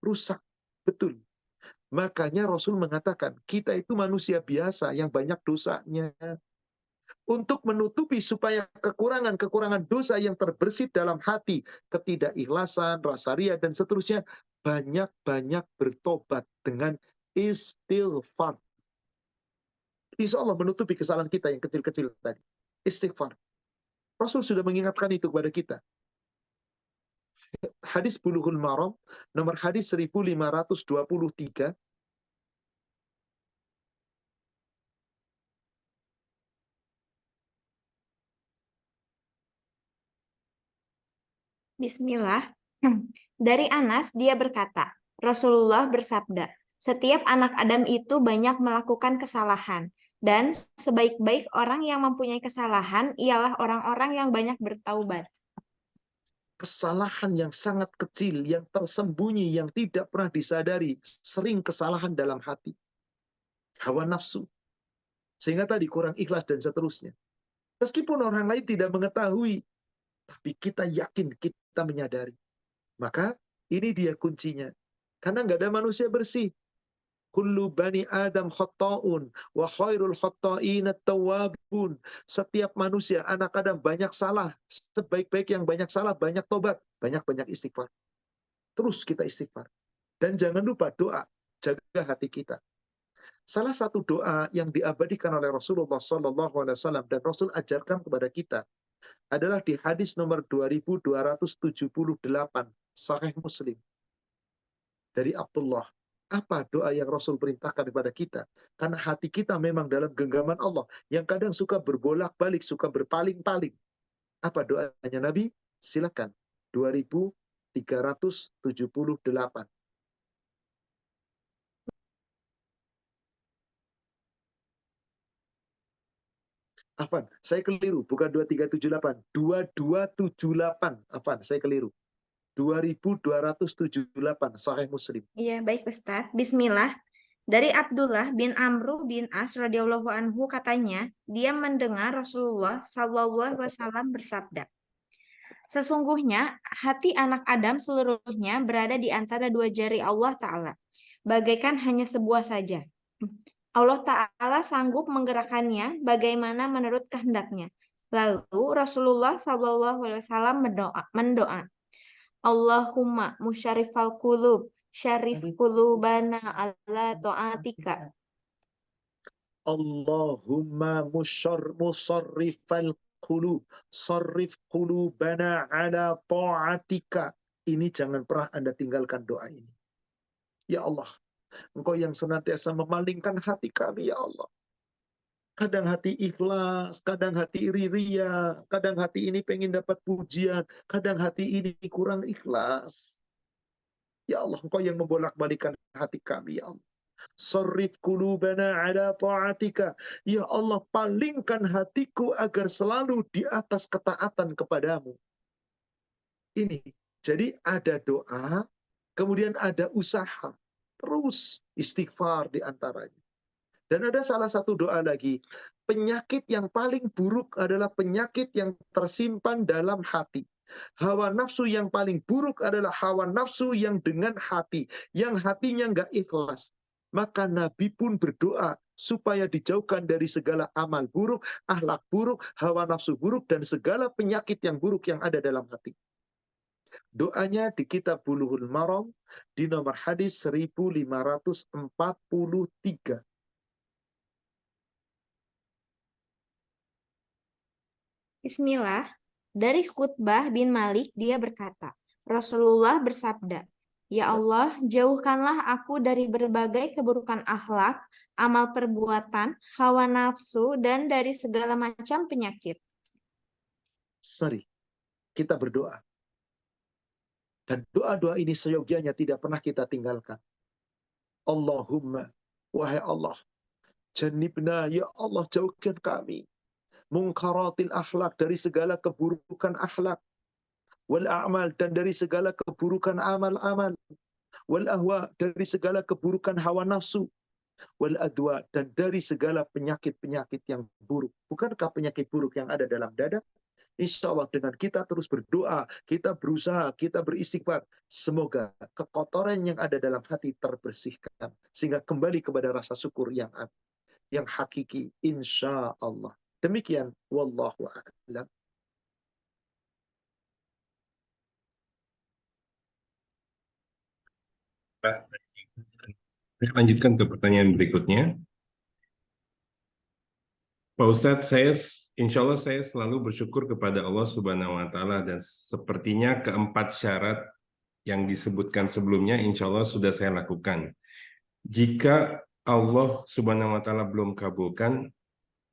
Rusak. Betul. Makanya Rasul mengatakan, kita itu manusia biasa yang banyak dosanya. Untuk menutupi supaya kekurangan-kekurangan dosa yang terbersit dalam hati, ketidakikhlasan, rasa ria, dan seterusnya, banyak-banyak bertobat dengan istighfar. Insya Allah menutupi kesalahan kita yang kecil-kecil tadi. Istighfar. Rasul sudah mengingatkan itu kepada kita. Hadis Bulughul Maram, nomor hadis 1523, Bismillah. Dari Anas, dia berkata, Rasulullah bersabda, setiap anak Adam itu banyak melakukan kesalahan, dan sebaik-baik orang yang mempunyai kesalahan ialah orang-orang yang banyak bertaubat. kesalahan yang sangat kecil, yang tersembunyi, yang tidak pernah disadari, sering kesalahan dalam hati. Hawa nafsu. Sehingga tadi kurang ikhlas dan seterusnya. Meskipun orang lain tidak mengetahui, tapi kita yakin, kita menyadari. Maka ini dia kuncinya. Karena nggak ada manusia bersih. Kullu bani Adam khatta'un wa khairul khatta'ina tawwabun. Setiap manusia, anak Adam banyak salah. Sebaik-baik yang banyak salah, banyak tobat. Banyak-banyak istighfar. Terus kita istighfar. Dan jangan lupa doa. Jaga hati kita. Salah satu doa yang diabadikan oleh Rasulullah SAW dan Rasul ajarkan kepada kita adalah di hadis nomor 2278 Sahih Muslim dari Abdullah. Apa doa yang Rasul perintahkan kepada kita? Karena hati kita memang dalam genggaman Allah, yang kadang suka berbolak-balik, suka berpaling-paling. Apa doanya Nabi? Silakan. 2378. Afan, saya keliru, bukan 2378, 2278. Afan, saya keliru. 2278, Sahih Muslim. Iya, baik Ustadz. Bismillah. Dari Abdullah bin Amru bin As radhiyallahu anhu katanya, dia mendengar Rasulullah sallallahu alaihi wasallam bersabda, sesungguhnya hati anak Adam seluruhnya berada di antara dua jari Allah Ta'ala, bagaikan hanya sebuah saja. Allah Ta'ala sanggup menggerakkannya bagaimana menurut kehendaknya. Lalu Rasulullah sallallahu alaihi wasallam mendoa, Allahumma musyarifal qulub, syarif qulubana ala ta'atika. Allahumma musarrifal qulub, sarrif qulubana ala ta'atika. Ini jangan pernah Anda tinggalkan doa ini. Ya Allah, Engkau yang senantiasa memalingkan hati kami, ya Allah. Kadang hati ikhlas, kadang hati ria, kadang hati ini pengen dapat pujian, kadang hati ini kurang ikhlas. Ya Allah, Engkau yang membolak-balikan hati kami, ya Allah. Sarrif qulubana ala ta'atika. Ya Allah, palingkan hatiku agar selalu di atas ketaatan kepadamu. Ini. Jadi ada doa, kemudian ada usaha. Terus istighfar di antaranya. Dan ada salah satu doa lagi. Penyakit yang paling buruk adalah penyakit yang tersimpan dalam hati. Hawa nafsu yang paling buruk adalah hawa nafsu yang dengan hati. Yang hatinya nggak ikhlas. Maka Nabi pun berdoa supaya dijauhkan dari segala amal buruk, akhlak buruk, hawa nafsu buruk, dan segala penyakit yang buruk yang ada dalam hati. Doanya di kitab Bulughul Maram di nomor hadis 1543. Bismillah. Dari Khutbah bin Malik dia berkata, Rasulullah bersabda, Ya Allah, jauhkanlah aku dari berbagai keburukan akhlak, amal perbuatan, hawa nafsu, dan dari segala macam penyakit. Kita berdoa. Dan doa-doa ini seyogianya tidak pernah kita tinggalkan. Allahumma, wahai Allah, janibna, ya Allah, jauhkan kami. Munkaratil akhlak, dari segala keburukan akhlak. Wal a'mal, dan dari segala keburukan amal-amal. Wal ahwa, dari segala keburukan hawa nafsu. Wal adwa, dan dari segala penyakit-penyakit yang buruk. Bukankah penyakit buruk yang ada dalam dada? Insya Allah dengan kita terus berdoa, kita berusaha, kita beristighfar. Semoga kekotoran yang ada dalam hati terbersihkan. Sehingga kembali kepada rasa syukur yang hakiki. Insya Allah. Demikian. Wallahu a'lam. Saya lanjutkan ke pertanyaan berikutnya. Pak Ustadz, insya Allah saya selalu bersyukur kepada Allah Subhanahu wa Ta'ala, dan sepertinya keempat syarat yang disebutkan sebelumnya insya Allah sudah saya lakukan. Jika Allah Subhanahu wa Ta'ala belum kabulkan,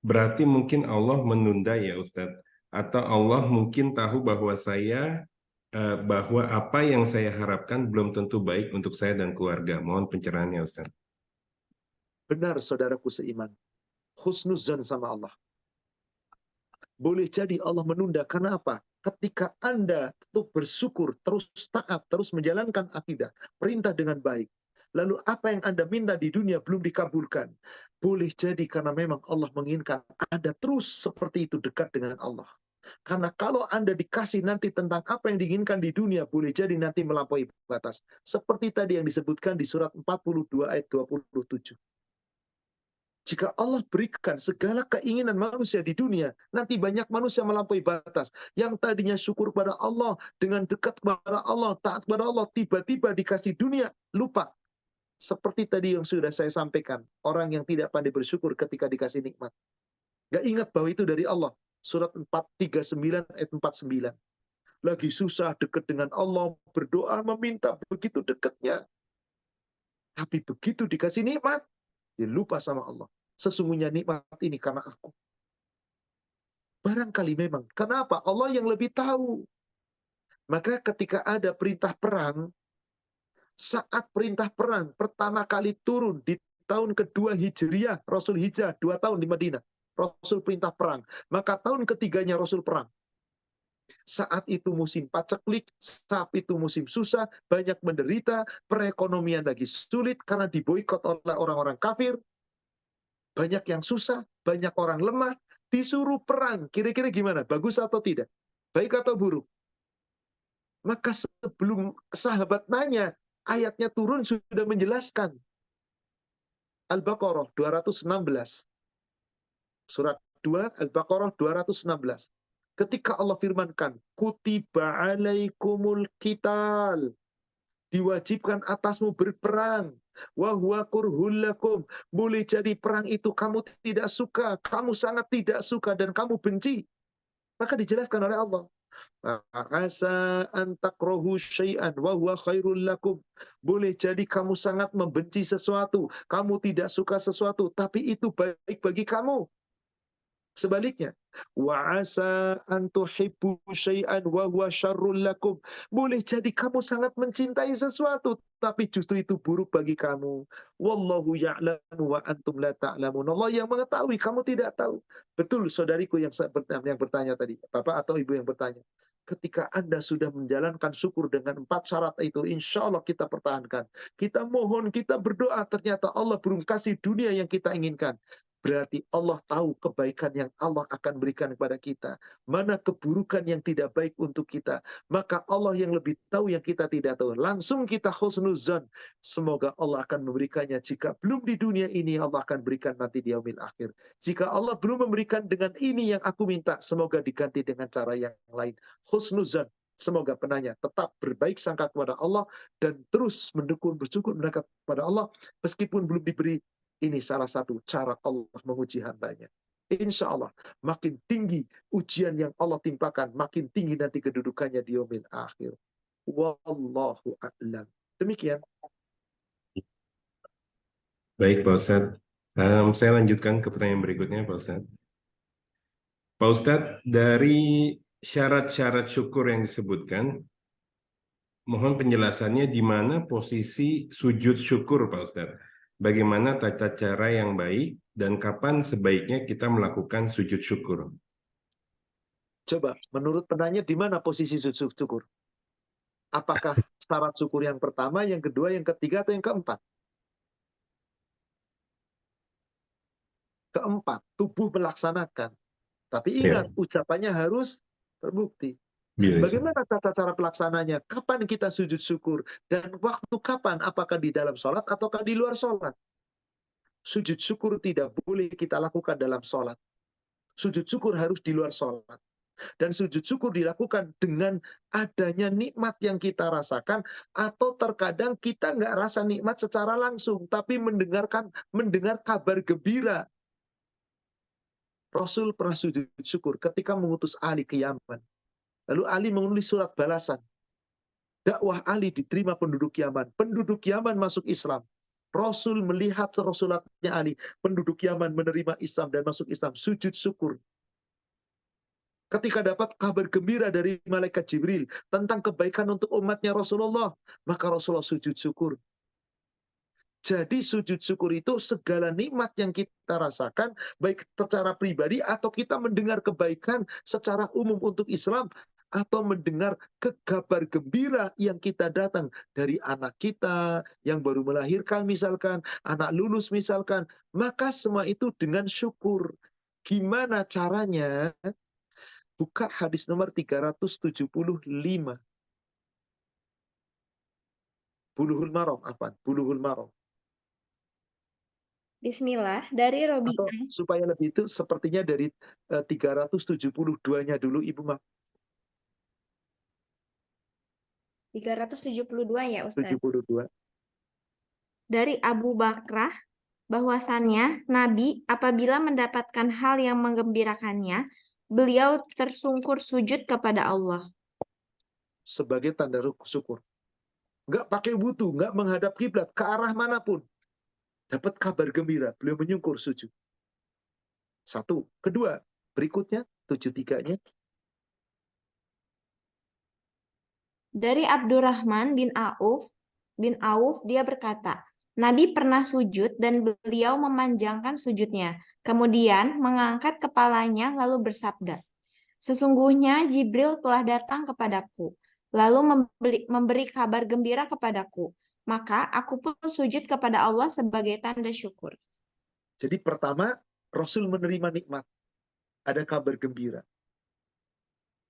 berarti mungkin Allah menunda ya Ustadz, atau Allah mungkin tahu bahwa bahwa apa yang saya harapkan belum tentu baik untuk saya dan keluarga. Mohon pencerahannya Ustadz. Benar saudaraku seiman. Husnuzan sama Allah. Boleh jadi Allah menunda karena apa? Ketika Anda tetap bersyukur, terus taat, terus menjalankan akidah, perintah dengan baik. Lalu apa yang Anda minta di dunia belum dikabulkan. Boleh jadi karena memang Allah menginginkan Anda terus seperti itu dekat dengan Allah. Karena kalau Anda dikasih nanti tentang apa yang diinginkan di dunia, boleh jadi nanti melampaui batas. Seperti tadi yang disebutkan di surat 42 ayat 27. Jika Allah berikan segala keinginan manusia di dunia, nanti banyak manusia melampaui batas. Yang tadinya syukur kepada Allah, dengan dekat kepada Allah, taat kepada Allah, tiba-tiba dikasih dunia, lupa. Seperti tadi yang sudah saya sampaikan, orang yang tidak pandai bersyukur ketika dikasih nikmat. Gak ingat bahwa itu dari Allah. Surat 439 ayat 49. Lagi susah dekat dengan Allah, berdoa, meminta, begitu dekatnya. Tapi begitu dikasih nikmat, dia lupa sama Allah. Sesungguhnya nikmat ini karena aku. Barangkali memang. Kenapa? Allah yang lebih tahu. Maka ketika ada perintah perang, saat perintah perang pertama kali turun di tahun kedua Hijriah, Rasul hijrah 2 tahun di Madinah. Rasul perintah perang. Maka tahun ketiganya Rasul perang. Saat itu musim paceklik, saat itu musim susah, banyak menderita, perekonomian lagi sulit karena diboikot oleh orang-orang kafir. Banyak yang susah, banyak orang lemah, disuruh perang. Kira-kira gimana? Bagus atau tidak? Baik atau buruk? Maka sebelum sahabat nanya, ayatnya turun sudah menjelaskan. Al-Baqarah 216. Surat 2 Al-Baqarah 216. Ketika Allah firmankan, kutiba alaikumul qital, diwajibkan atasmu berperang. Wa huwa kurhul lakum. Boleh jadi perang itu kamu tidak suka, kamu sangat tidak suka dan kamu benci. Maka dijelaskan oleh Allah. Asa an takrahu syai'an wa huwa khairul lakum. Boleh jadi kamu sangat membenci sesuatu, kamu tidak suka sesuatu, tapi itu baik bagi kamu. Sebaliknya, wa asa an tuhibbu syai'an wa huwa syarrul lakum. Boleh jadi kamu sangat mencintai sesuatu, tapi justru itu buruk bagi kamu. Wallahu ya'lamu wa antum la ta'lamun. Allah yang mengetahui, kamu tidak tahu. Betul saudariku yang bertanya tadi, Bapak atau Ibu yang bertanya. Ketika Anda sudah menjalankan syukur dengan 4 syarat itu, insya Allah kita pertahankan. Kita mohon, kita berdoa, ternyata Allah belum kasih dunia yang kita inginkan. Berarti Allah tahu kebaikan yang Allah akan berikan kepada kita. Mana keburukan yang tidak baik untuk kita. Maka Allah yang lebih tahu yang kita tidak tahu. Langsung kita husnuzan. Semoga Allah akan memberikannya. Jika belum di dunia ini, Allah akan berikan nanti di yaumil akhir. Jika Allah belum memberikan dengan ini yang aku minta, semoga diganti dengan cara yang lain. Husnuzan. Semoga penanya tetap berbaik sangka kepada Allah dan terus mendukung, bersyukur, mendekat kepada Allah meskipun belum diberi. Ini salah satu cara Allah menguji hambanya. Insya Allah, makin tinggi ujian yang Allah timpakan, makin tinggi nanti kedudukannya di yaumil akhir. Wallahu a'lam. Demikian. Baik, Pak Ustadz. Saya lanjutkan ke pertanyaan berikutnya, Pak Ustadz. Pak Ustadz, dari syarat-syarat syukur yang disebutkan, mohon penjelasannya di mana posisi sujud syukur, Pak Ustadz. Bagaimana tata cara yang baik dan kapan sebaiknya kita melakukan sujud syukur? Coba, menurut penanya di mana posisi sujud syukur? Apakah syarat syukur yang pertama, yang kedua, yang ketiga, atau yang keempat? Keempat, tubuh melaksanakan. Tapi ingat, ucapannya harus terbukti. Bagaimana tata cara pelaksananya? Kapan kita sujud syukur? Dan waktu kapan? Apakah di dalam sholat ataukah di luar sholat? Sujud syukur tidak boleh kita lakukan dalam sholat. Sujud syukur harus di luar sholat. Dan sujud syukur dilakukan dengan adanya nikmat yang kita rasakan, atau terkadang kita nggak rasa nikmat secara langsung, tapi mendengar kabar gembira. Rasul pernah sujud syukur ketika mengutus Ali ke Yaman. Lalu Ali menulis surat balasan. Dakwah Ali diterima penduduk Yaman. Penduduk Yaman masuk Islam. Rasul melihat suratnya Ali. Penduduk Yaman menerima Islam dan masuk Islam. Sujud syukur. Ketika dapat kabar gembira dari malaikat Jibril tentang kebaikan untuk umatnya Rasulullah, maka Rasulullah sujud syukur. Jadi sujud syukur itu segala nikmat yang kita rasakan, baik secara pribadi atau kita mendengar kebaikan secara umum untuk Islam, atau mendengar kabar gembira yang kita datang dari anak kita yang baru melahirkan misalkan, anak lulus misalkan, maka semua itu dengan syukur. Gimana caranya? Buka hadis nomor 375. Bulughul Maram, Bulughul Maram. Bismillah, dari Atau Robi'ah. supaya lebih itu sepertinya dari 372-nya dulu Ibu Mak. 372 ya Ustaz. 72. Dari Abu Bakrah, bahwasannya Nabi apabila mendapatkan hal yang menggembirakannya, beliau tersungkur sujud kepada Allah. Sebagai tanda syukur. nggak pakai wudu, nggak menghadap kiblat, ke arah manapun. Dapat kabar gembira, beliau menyungkur sujud. Satu. Kedua, berikutnya, 73-nya. Dari Abdurrahman bin Auf, dia berkata, Nabi pernah sujud dan beliau memanjangkan sujudnya, kemudian mengangkat kepalanya lalu bersabda, sesungguhnya Jibril telah datang kepadaku, lalu memberi kabar gembira kepadaku, maka aku pun sujud kepada Allah sebagai tanda syukur. Jadi pertama, Rasul menerima nikmat. Ada kabar gembira.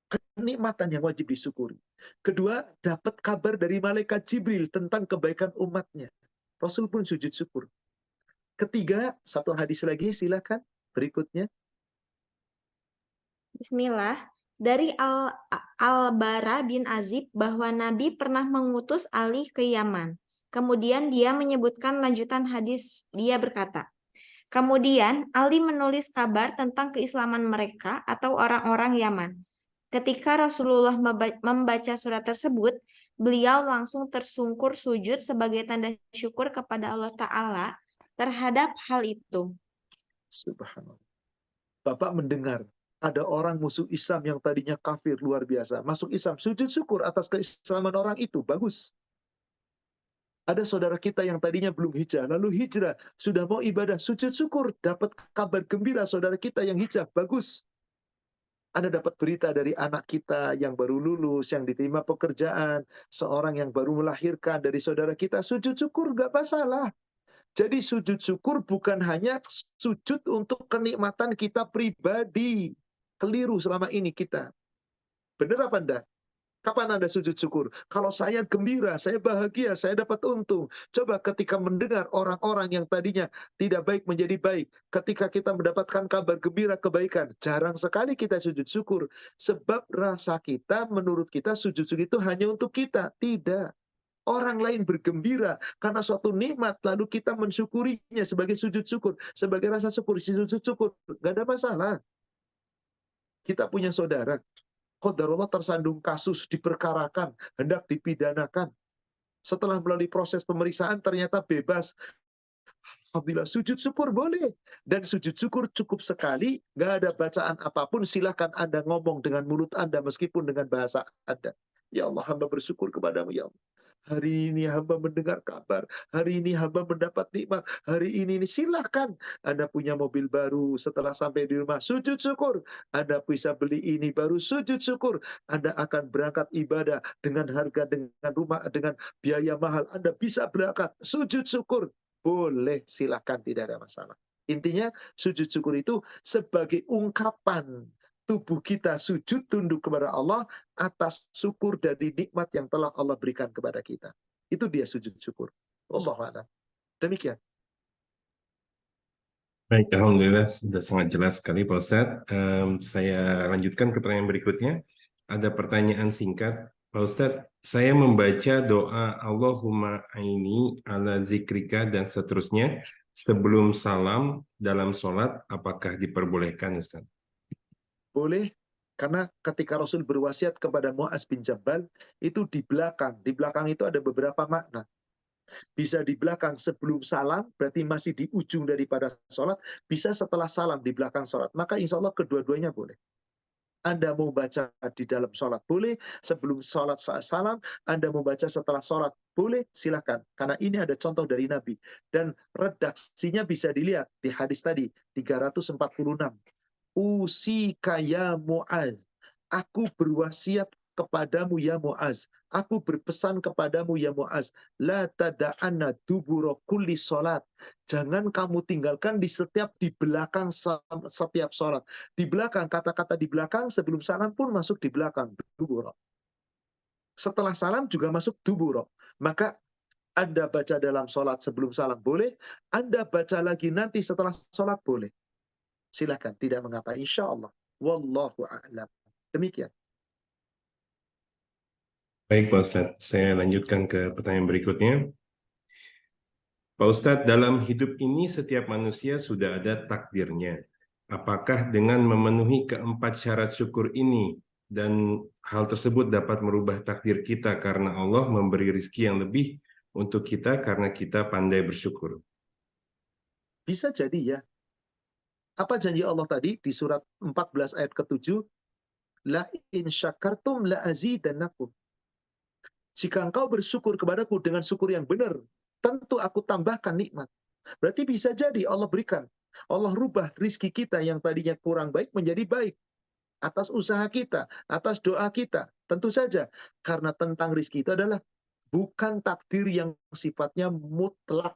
Kenikmatan yang wajib disyukuri. Kedua, dapat kabar dari malaikat Jibril tentang kebaikan umatnya. Rasul pun sujud syukur. Ketiga, satu hadis lagi, silakan. Berikutnya. Bismillah. Dari Al-Bara bin Azib bahwa Nabi pernah mengutus Ali ke Yaman. Kemudian dia menyebutkan lanjutan hadis, dia berkata, kemudian Ali menulis kabar tentang keislaman mereka atau orang-orang Yaman. Ketika Rasulullah membaca surat tersebut, beliau langsung tersungkur sujud sebagai tanda syukur kepada Allah Ta'ala terhadap hal itu. Subhanallah. Bapak mendengar ada orang musuh Islam yang tadinya kafir luar biasa. Masuk Islam, sujud syukur atas keislaman orang itu. Bagus. Ada saudara kita yang tadinya belum hijrah, lalu hijrah, sudah mau ibadah, sujud syukur, dapat kabar gembira saudara kita yang hijrah, bagus. Anda dapat berita dari anak kita yang baru lulus, yang diterima pekerjaan, seorang yang baru melahirkan dari saudara kita, sujud syukur, nggak masalah. Jadi sujud syukur bukan hanya sujud untuk kenikmatan kita pribadi. Keliru selama ini kita. Benar apa enggak? Kapan Anda sujud syukur? Kalau saya gembira, saya bahagia, saya dapat untung. Coba ketika mendengar orang-orang yang tadinya tidak baik menjadi baik. Ketika kita mendapatkan kabar gembira kebaikan. Jarang sekali kita sujud syukur. Sebab rasa kita, menurut kita sujud syukur itu hanya untuk kita. Tidak. Orang lain bergembira karena suatu nikmat. Lalu kita mensyukurinya sebagai sujud syukur. Sebagai rasa syukur, sujud syukur. Gak ada masalah. Kita punya saudara. Qadarullah tersandung kasus, diperkarakan, hendak dipidanakan. Setelah melalui proses pemeriksaan ternyata bebas. Alhamdulillah, sujud syukur boleh. Dan sujud syukur cukup sekali, nggak ada bacaan apapun, silahkan Anda ngomong dengan mulut Anda meskipun dengan bahasa Anda. Ya Allah, hamba bersyukur kepadamu ya Allah. Hari ini hamba mendengar kabar, hari ini hamba mendapat nikmat, hari ini silahkan. Anda punya mobil baru, setelah sampai di rumah, sujud syukur. Anda bisa beli ini baru, sujud syukur. Anda akan berangkat ibadah dengan harga, dengan rumah, dengan biaya mahal. Anda bisa berangkat, sujud syukur. Boleh, silahkan, tidak ada masalah. Intinya, sujud syukur itu sebagai ungkapan tubuh kita sujud tunduk kepada Allah atas syukur dari nikmat yang telah Allah berikan kepada kita. Itu dia sujud syukur. Allahu a'lam. Demikian. Baik, Alhamdulillah sudah sangat jelas sekali Pak Ustadz. Saya lanjutkan ke pertanyaan berikutnya. Ada pertanyaan singkat. Pak Ustadz, saya membaca doa Allahumma aini ala zikrika dan seterusnya sebelum salam dalam sholat, apakah diperbolehkan Ustadz? Boleh, karena ketika Rasul berwasiat kepada Mu'az bin Jabal, itu di belakang. Di belakang itu ada beberapa makna. Bisa di belakang sebelum salam, berarti masih di ujung daripada sholat. Bisa setelah salam di belakang sholat. Maka insya Allah kedua-duanya boleh. Anda mau baca di dalam sholat boleh, sebelum sholat salam, Anda mau baca setelah sholat boleh, silakan. Karena ini ada contoh dari Nabi. Dan redaksinya bisa dilihat di hadis tadi, 346. Usika ya Mu'az, aku berwasiat kepadamu ya Mu'az, aku berpesan kepadamu ya Mu'az, la tada'anna dubura kulli sholat, jangan kamu tinggalkan di belakang setiap sholat. Di belakang, kata-kata di belakang sebelum salam pun masuk di belakang, dubura. Setelah salam juga masuk dubura. Maka Anda baca dalam sholat sebelum salam boleh, Anda baca lagi nanti setelah sholat boleh. Silakan, tidak mengapa, insya Allah. Wallahu a'lam. Demikian. Baik Pak Ustadz, saya lanjutkan ke pertanyaan berikutnya. Pak Ustadz, dalam hidup ini setiap manusia sudah ada takdirnya. Apakah dengan memenuhi keempat syarat syukur ini dan hal tersebut dapat merubah takdir kita karena Allah memberi rizki yang lebih untuk kita karena kita pandai bersyukur. Bisa jadi ya. Apa janji Allah tadi di surat 14 ayat ke-7? La in syakartum la azidannakum. Jika engkau bersyukur kepadaku dengan syukur yang benar, tentu aku tambahkan nikmat. Berarti bisa jadi Allah berikan. Allah rubah rizki kita yang tadinya kurang baik menjadi baik. Atas usaha kita, atas doa kita. Tentu saja. Karena tentang rizki itu adalah bukan takdir yang sifatnya mutlak.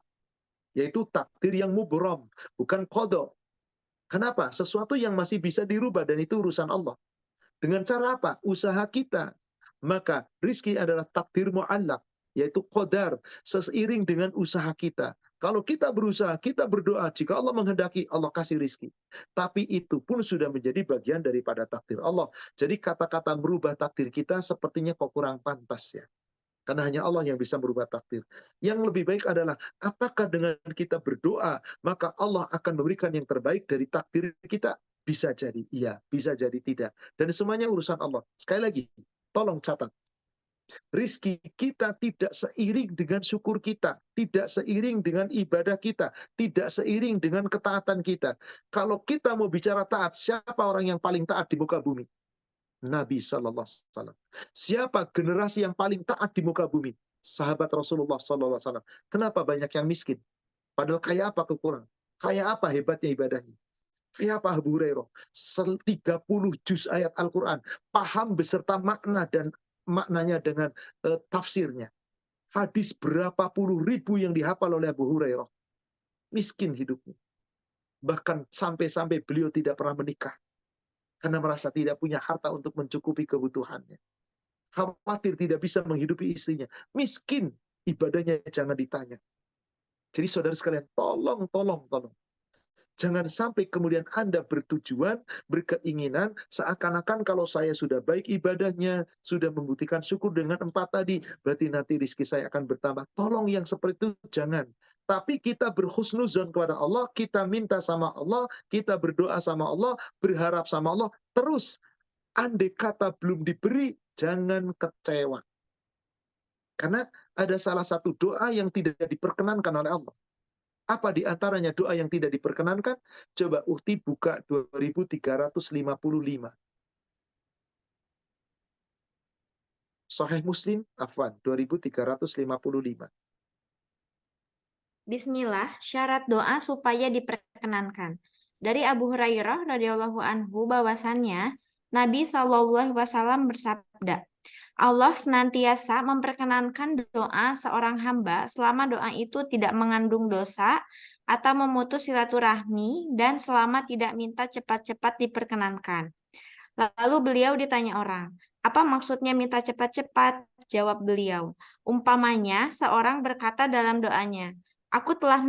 Yaitu takdir yang mubrom. Bukan qadha. Kenapa? Sesuatu yang masih bisa dirubah dan itu urusan Allah. Dengan cara apa? Usaha kita. Maka rizki adalah takdir mu'allaq, yaitu qadar, seiring dengan usaha kita. Kalau kita berusaha, kita berdoa, jika Allah menghendaki, Allah kasih rizki. Tapi itu pun sudah menjadi bagian daripada takdir Allah. Jadi kata-kata merubah takdir kita sepertinya kok kurang pantas ya. Karena hanya Allah yang bisa merubah takdir. Yang lebih baik adalah, apakah dengan kita berdoa, maka Allah akan memberikan yang terbaik dari takdir kita? Bisa jadi iya, bisa jadi tidak. Dan semuanya urusan Allah. Sekali lagi, tolong catat. Rizki kita tidak seiring dengan syukur kita. Tidak seiring dengan ibadah kita. Tidak seiring dengan ketaatan kita. Kalau kita mau bicara taat, siapa orang yang paling taat di muka bumi? Nabi Sallallahu Alaihi Wasallam. Siapa generasi yang paling taat di muka bumi? Sahabat Rasulullah Sallallahu Alaihi Wasallam. Kenapa banyak yang miskin? Padahal kaya apa kekurangan? Kaya apa hebatnya ibadahnya? Kaya apa Abu Hurairah? 30 juz ayat Al-Quran. Paham beserta makna dan maknanya dengan tafsirnya. Hadis berapa puluh ribu yang dihafal oleh Abu Hurairah. Miskin hidupnya. Bahkan sampai-sampai beliau tidak pernah menikah. Karena merasa tidak punya harta untuk mencukupi kebutuhannya. Khawatir tidak bisa menghidupi istrinya. Miskin, ibadahnya jangan ditanya. Jadi saudara sekalian, tolong. Jangan sampai kemudian Anda bertujuan, berkeinginan, seakan-akan kalau saya sudah baik ibadahnya, sudah membuktikan syukur dengan 4 tadi, berarti nanti rizki saya akan bertambah. Tolong yang seperti itu jangan. Tapi kita berhusnuzon kepada Allah, kita minta sama Allah, kita berdoa sama Allah, berharap sama Allah. Terus, andai kata belum diberi, jangan kecewa. Karena ada salah satu doa yang tidak diperkenankan oleh Allah. Apa di antaranya doa yang tidak diperkenankan? Coba Uhti buka 2355. Sahih Muslim, afwan, 2355. Bismillah, syarat doa supaya diperkenankan. Dari Abu Hurairah radhiyallahu anhu bahwasannya Nabi SAW bersabda, Allah senantiasa memperkenankan doa seorang hamba selama doa itu tidak mengandung dosa atau memutus silaturahmi dan selama tidak minta cepat-cepat diperkenankan. Lalu beliau ditanya orang, apa maksudnya minta cepat-cepat? Jawab beliau, umpamanya seorang berkata dalam doanya, aku telah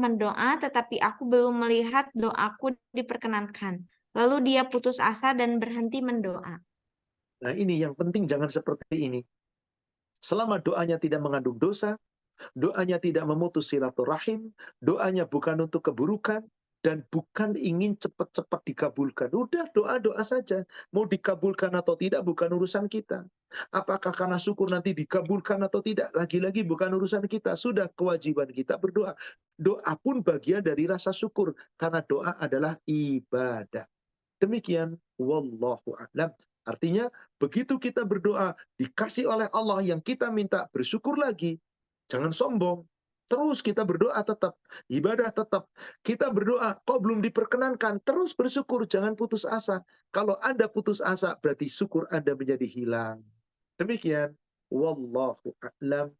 mendoa, tetapi aku belum melihat doaku diperkenankan. Lalu dia putus asa dan berhenti mendoa. Nah ini yang penting, jangan seperti ini. Selama doanya tidak mengandung dosa, doanya tidak memutus silaturahim, doanya bukan untuk keburukan, dan bukan ingin cepat-cepat dikabulkan. Udah doa-doa saja. Mau dikabulkan atau tidak bukan urusan kita. Apakah karena syukur nanti dikabulkan atau tidak, lagi-lagi bukan urusan kita. Sudah kewajiban kita berdoa. Doa pun bagian dari rasa syukur. Karena doa adalah ibadah. Demikian, wallahu a'lam. Artinya, begitu kita berdoa, dikasih oleh Allah yang kita minta, bersyukur lagi. Jangan sombong. Terus kita berdoa tetap. Ibadah tetap. Kita berdoa, kok belum diperkenankan? Terus bersyukur, jangan putus asa. Kalau Anda putus asa, berarti syukur Anda menjadi hilang. Demikian. Wallahu a'lam.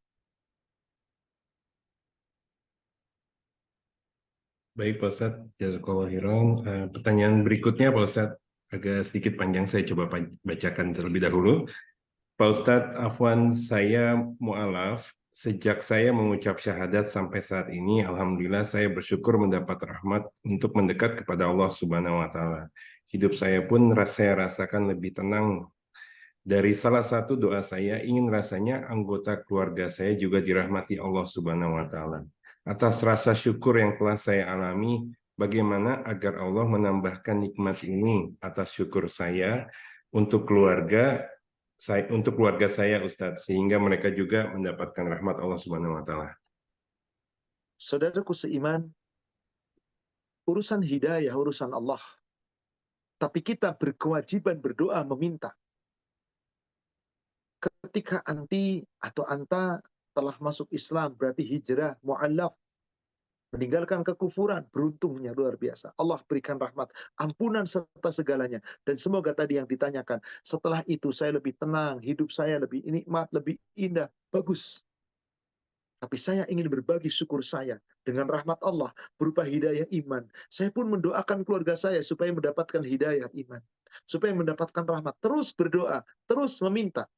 Baik Pak Ustadz, jazakallahu khairan. Pertanyaan berikutnya Pak Ustadz, agak sedikit panjang, saya coba bacakan terlebih dahulu. Pak Ustadz, afwan, saya mu'alaf. Sejak saya mengucap syahadat sampai saat ini, alhamdulillah saya bersyukur mendapat rahmat untuk mendekat kepada Allah Subhanahu wa Ta'ala. Hidup saya pun saya rasakan lebih tenang. Dari salah satu doa saya, ingin rasanya anggota keluarga saya juga dirahmati Allah Subhanahu wa Ta'ala. Atas rasa syukur yang telah saya alami, bagaimana agar Allah menambahkan nikmat ini atas syukur saya untuk keluarga saya Ustadz, sehingga mereka juga mendapatkan rahmat Allah Subhanahu wa taala. Saudaraku seiman, urusan hidayah, urusan Allah. Tapi kita berkewajiban berdoa meminta. Ketika anti atau anta telah masuk Islam, berarti hijrah, mu'allaf, meninggalkan kekufuran, beruntungnya luar biasa. Allah berikan rahmat, ampunan serta segalanya. Dan semoga tadi yang ditanyakan, setelah itu saya lebih tenang, hidup saya lebih nikmat, lebih indah, bagus. Tapi saya ingin berbagi syukur saya dengan rahmat Allah berupa hidayah iman. Saya pun mendoakan keluarga saya supaya mendapatkan hidayah iman. Supaya mendapatkan rahmat. Terus berdoa, terus meminta.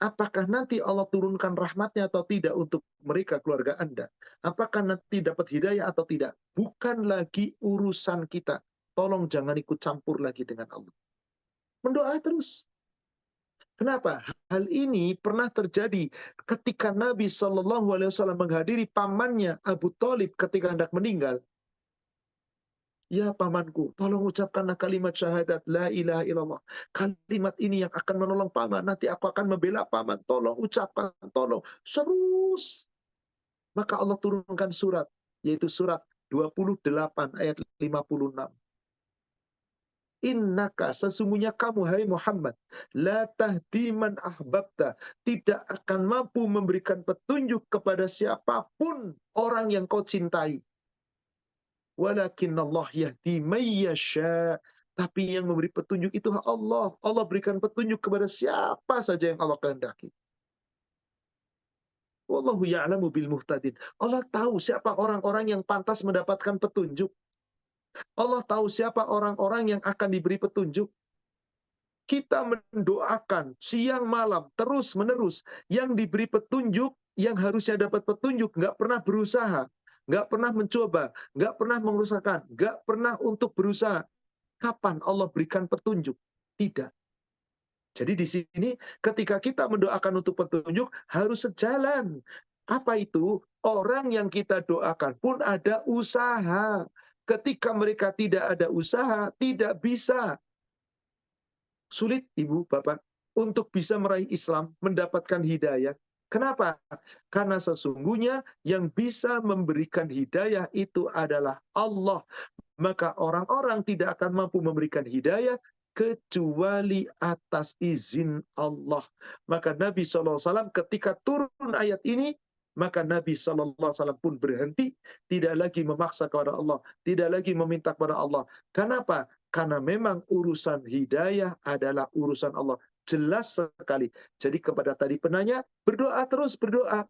Apakah nanti Allah turunkan rahmatnya atau tidak untuk mereka, keluarga Anda? Apakah nanti dapat hidayah atau tidak? Bukan lagi urusan kita. Tolong jangan ikut campur lagi dengan Allah. Mendoa terus. Kenapa? Hal ini pernah terjadi ketika Nabi SAW menghadiri pamannya Abu Thalib ketika hendak meninggal. Ya pamanku, tolong ucapkanlah kalimat syahadat la ilaha illallah. Kalimat ini yang akan menolong paman. Nanti aku akan membela paman. Tolong ucapkan, tolong. Terus. Maka Allah turunkan surat, yaitu surat 28 ayat 56. Innaka, sesungguhnya kamu, hai Muhammad, la tahdi man ahbabta, tidak akan mampu memberikan petunjuk kepada siapapun orang yang kau cintai. Walakin Allah yahdi may yasha. Tapi yang memberi petunjuk itu Allah. Allah berikan petunjuk kepada siapa saja yang Allah kehendaki. Wallahu ya'lamu bil muhtadin. Allah tahu siapa orang-orang yang pantas mendapatkan petunjuk. Allah tahu siapa orang-orang yang akan diberi petunjuk. Kita mendoakan siang malam terus menerus. Yang diberi petunjuk, yang harusnya dapat petunjuk, nggak pernah berusaha. Nggak pernah mencoba, nggak pernah mengusahakan, nggak pernah untuk berusaha. Kapan Allah berikan petunjuk? Tidak. Jadi di sini ketika kita mendoakan untuk petunjuk harus sejalan. Apa itu? Orang yang kita doakan pun ada usaha. Ketika mereka tidak ada usaha, tidak bisa. Sulit ibu, bapak, untuk bisa meraih Islam, mendapatkan hidayah. Kenapa? Karena sesungguhnya yang bisa memberikan hidayah itu adalah Allah. Maka orang-orang tidak akan mampu memberikan hidayah kecuali atas izin Allah. Maka Nabi SAW ketika turun ayat ini, maka Nabi SAW pun berhenti, tidak lagi memaksa kepada Allah, tidak lagi meminta kepada Allah. Kenapa? Karena memang urusan hidayah adalah urusan Allah. Jelas sekali. Jadi kepada tadi penanya, berdoa terus, berdoa.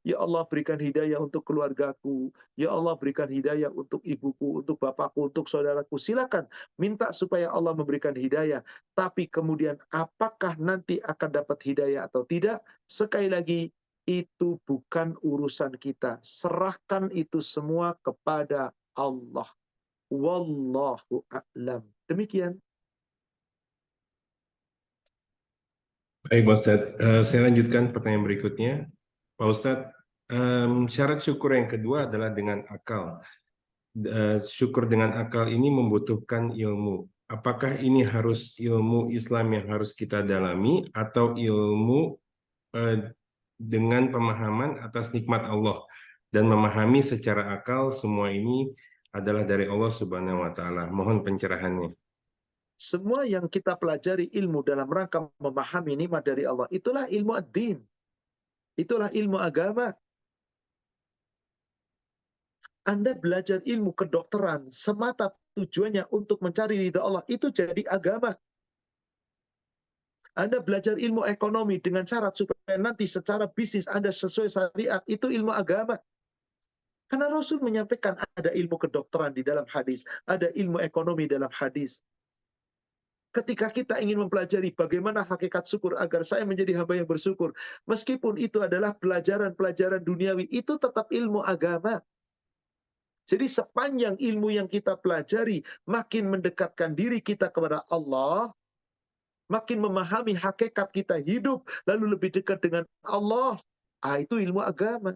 Ya Allah berikan hidayah untuk keluargaku. Ya Allah berikan hidayah untuk ibuku, untuk bapakku, untuk saudaraku. Silakan minta supaya Allah memberikan hidayah. Tapi kemudian apakah nanti akan dapat hidayah atau tidak? Sekali lagi, itu bukan urusan kita. Serahkan itu semua kepada Allah. Wallahu a'lam. Demikian. Baik, Pak Ustadz. Saya lanjutkan pertanyaan berikutnya. Pak Ustadz, syarat syukur yang kedua adalah dengan akal. Syukur dengan akal ini membutuhkan ilmu. Apakah ini harus ilmu Islam yang harus kita dalami atau ilmu dengan pemahaman atas nikmat Allah dan memahami secara akal semua ini adalah dari Allah Subhanahu wa taala. Mohon pencerahannya. Semua yang kita pelajari ilmu dalam rangka memahami nikmat dari Allah, itulah ilmu ad-din. Itulah ilmu agama. Anda belajar ilmu kedokteran semata tujuannya untuk mencari ridha Allah, itu jadi agama. Anda belajar ilmu ekonomi dengan syarat supaya nanti secara bisnis Anda sesuai syariat, itu ilmu agama. Karena Rasul menyampaikan ada ilmu kedokteran di dalam hadis, ada ilmu ekonomi dalam hadis. Ketika kita ingin mempelajari bagaimana hakikat syukur agar saya menjadi hamba yang bersyukur, meskipun itu adalah pelajaran-pelajaran duniawi, itu tetap ilmu agama. Jadi sepanjang ilmu yang kita pelajari makin mendekatkan diri kita kepada Allah, makin memahami hakikat kita hidup, lalu lebih dekat dengan Allah, itu ilmu agama.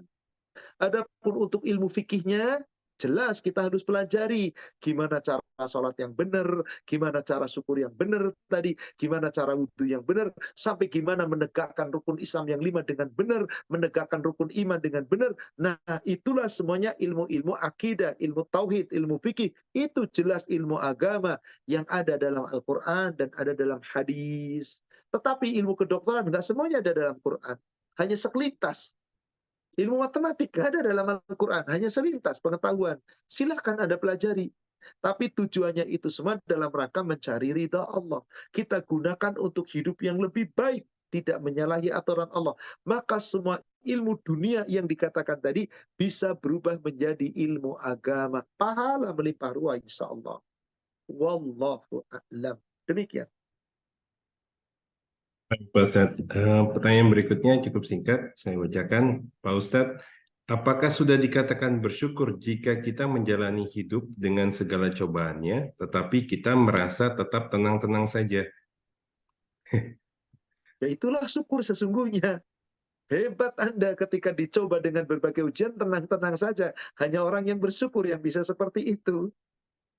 Adapun untuk ilmu fikihnya, Jelas kita harus pelajari gimana cara sholat yang benar, gimana cara syukur yang benar tadi, gimana cara wudhu yang benar, sampai gimana menegakkan rukun Islam yang 5 dengan benar, menegakkan rukun iman dengan benar. Nah, itulah semuanya ilmu-ilmu akidah, ilmu tauhid, ilmu fikih. Itu jelas ilmu agama yang ada dalam Al-Quran dan ada dalam hadis. Tetapi ilmu kedokteran nggak semuanya ada dalam Quran. Hanya sekelintas. Ilmu matematik nggak ada dalam Al-Quran, hanya selintas pengetahuan. Silahkan Anda pelajari. Tapi tujuannya itu semua dalam rangka mencari ridha Allah. Kita gunakan untuk hidup yang lebih baik, tidak menyalahi aturan Allah. Maka semua ilmu dunia yang dikatakan tadi bisa berubah menjadi ilmu agama. Pahala melimpah ruah insya Allah. Wallahu a'lam. Demikian. Baik, Pak Ustadz. Pertanyaan berikutnya cukup singkat, saya bacakan. Pak Ustadz, apakah sudah dikatakan bersyukur jika kita menjalani hidup dengan segala cobaannya, tetapi kita merasa tetap tenang-tenang saja? Ya itulah syukur sesungguhnya. Hebat Anda ketika dicoba dengan berbagai ujian, tenang-tenang saja. Hanya orang yang bersyukur yang bisa seperti itu.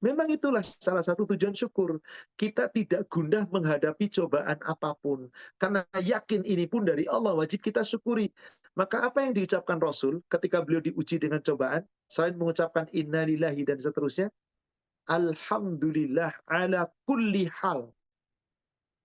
Memang itulah salah satu tujuan syukur. Kita tidak gundah menghadapi cobaan apapun. Karena yakin ini pun dari Allah, wajib kita syukuri. Maka apa yang diucapkan Rasul ketika beliau diuji dengan cobaan, selain mengucapkan innalillahi dan seterusnya, alhamdulillah ala kulli hal.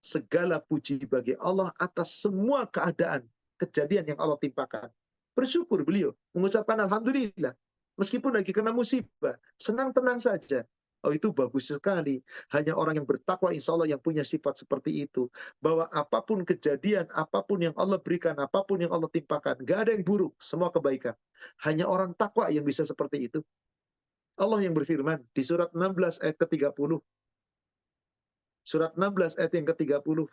Segala puji bagi Allah atas semua keadaan, kejadian yang Allah timpakan. Bersyukur beliau, mengucapkan alhamdulillah. Meskipun lagi kena musibah, senang-tenang saja. Oh, itu bagus sekali. Hanya orang yang bertakwa insya Allah yang punya sifat seperti itu. Bahwa apapun kejadian, apapun yang Allah berikan, apapun yang Allah timpakan, gak ada yang buruk, semua kebaikan. Hanya orang takwa yang bisa seperti itu. Allah yang berfirman di surat 16 ayat ke-30. Surat 16 ayat yang ke-30.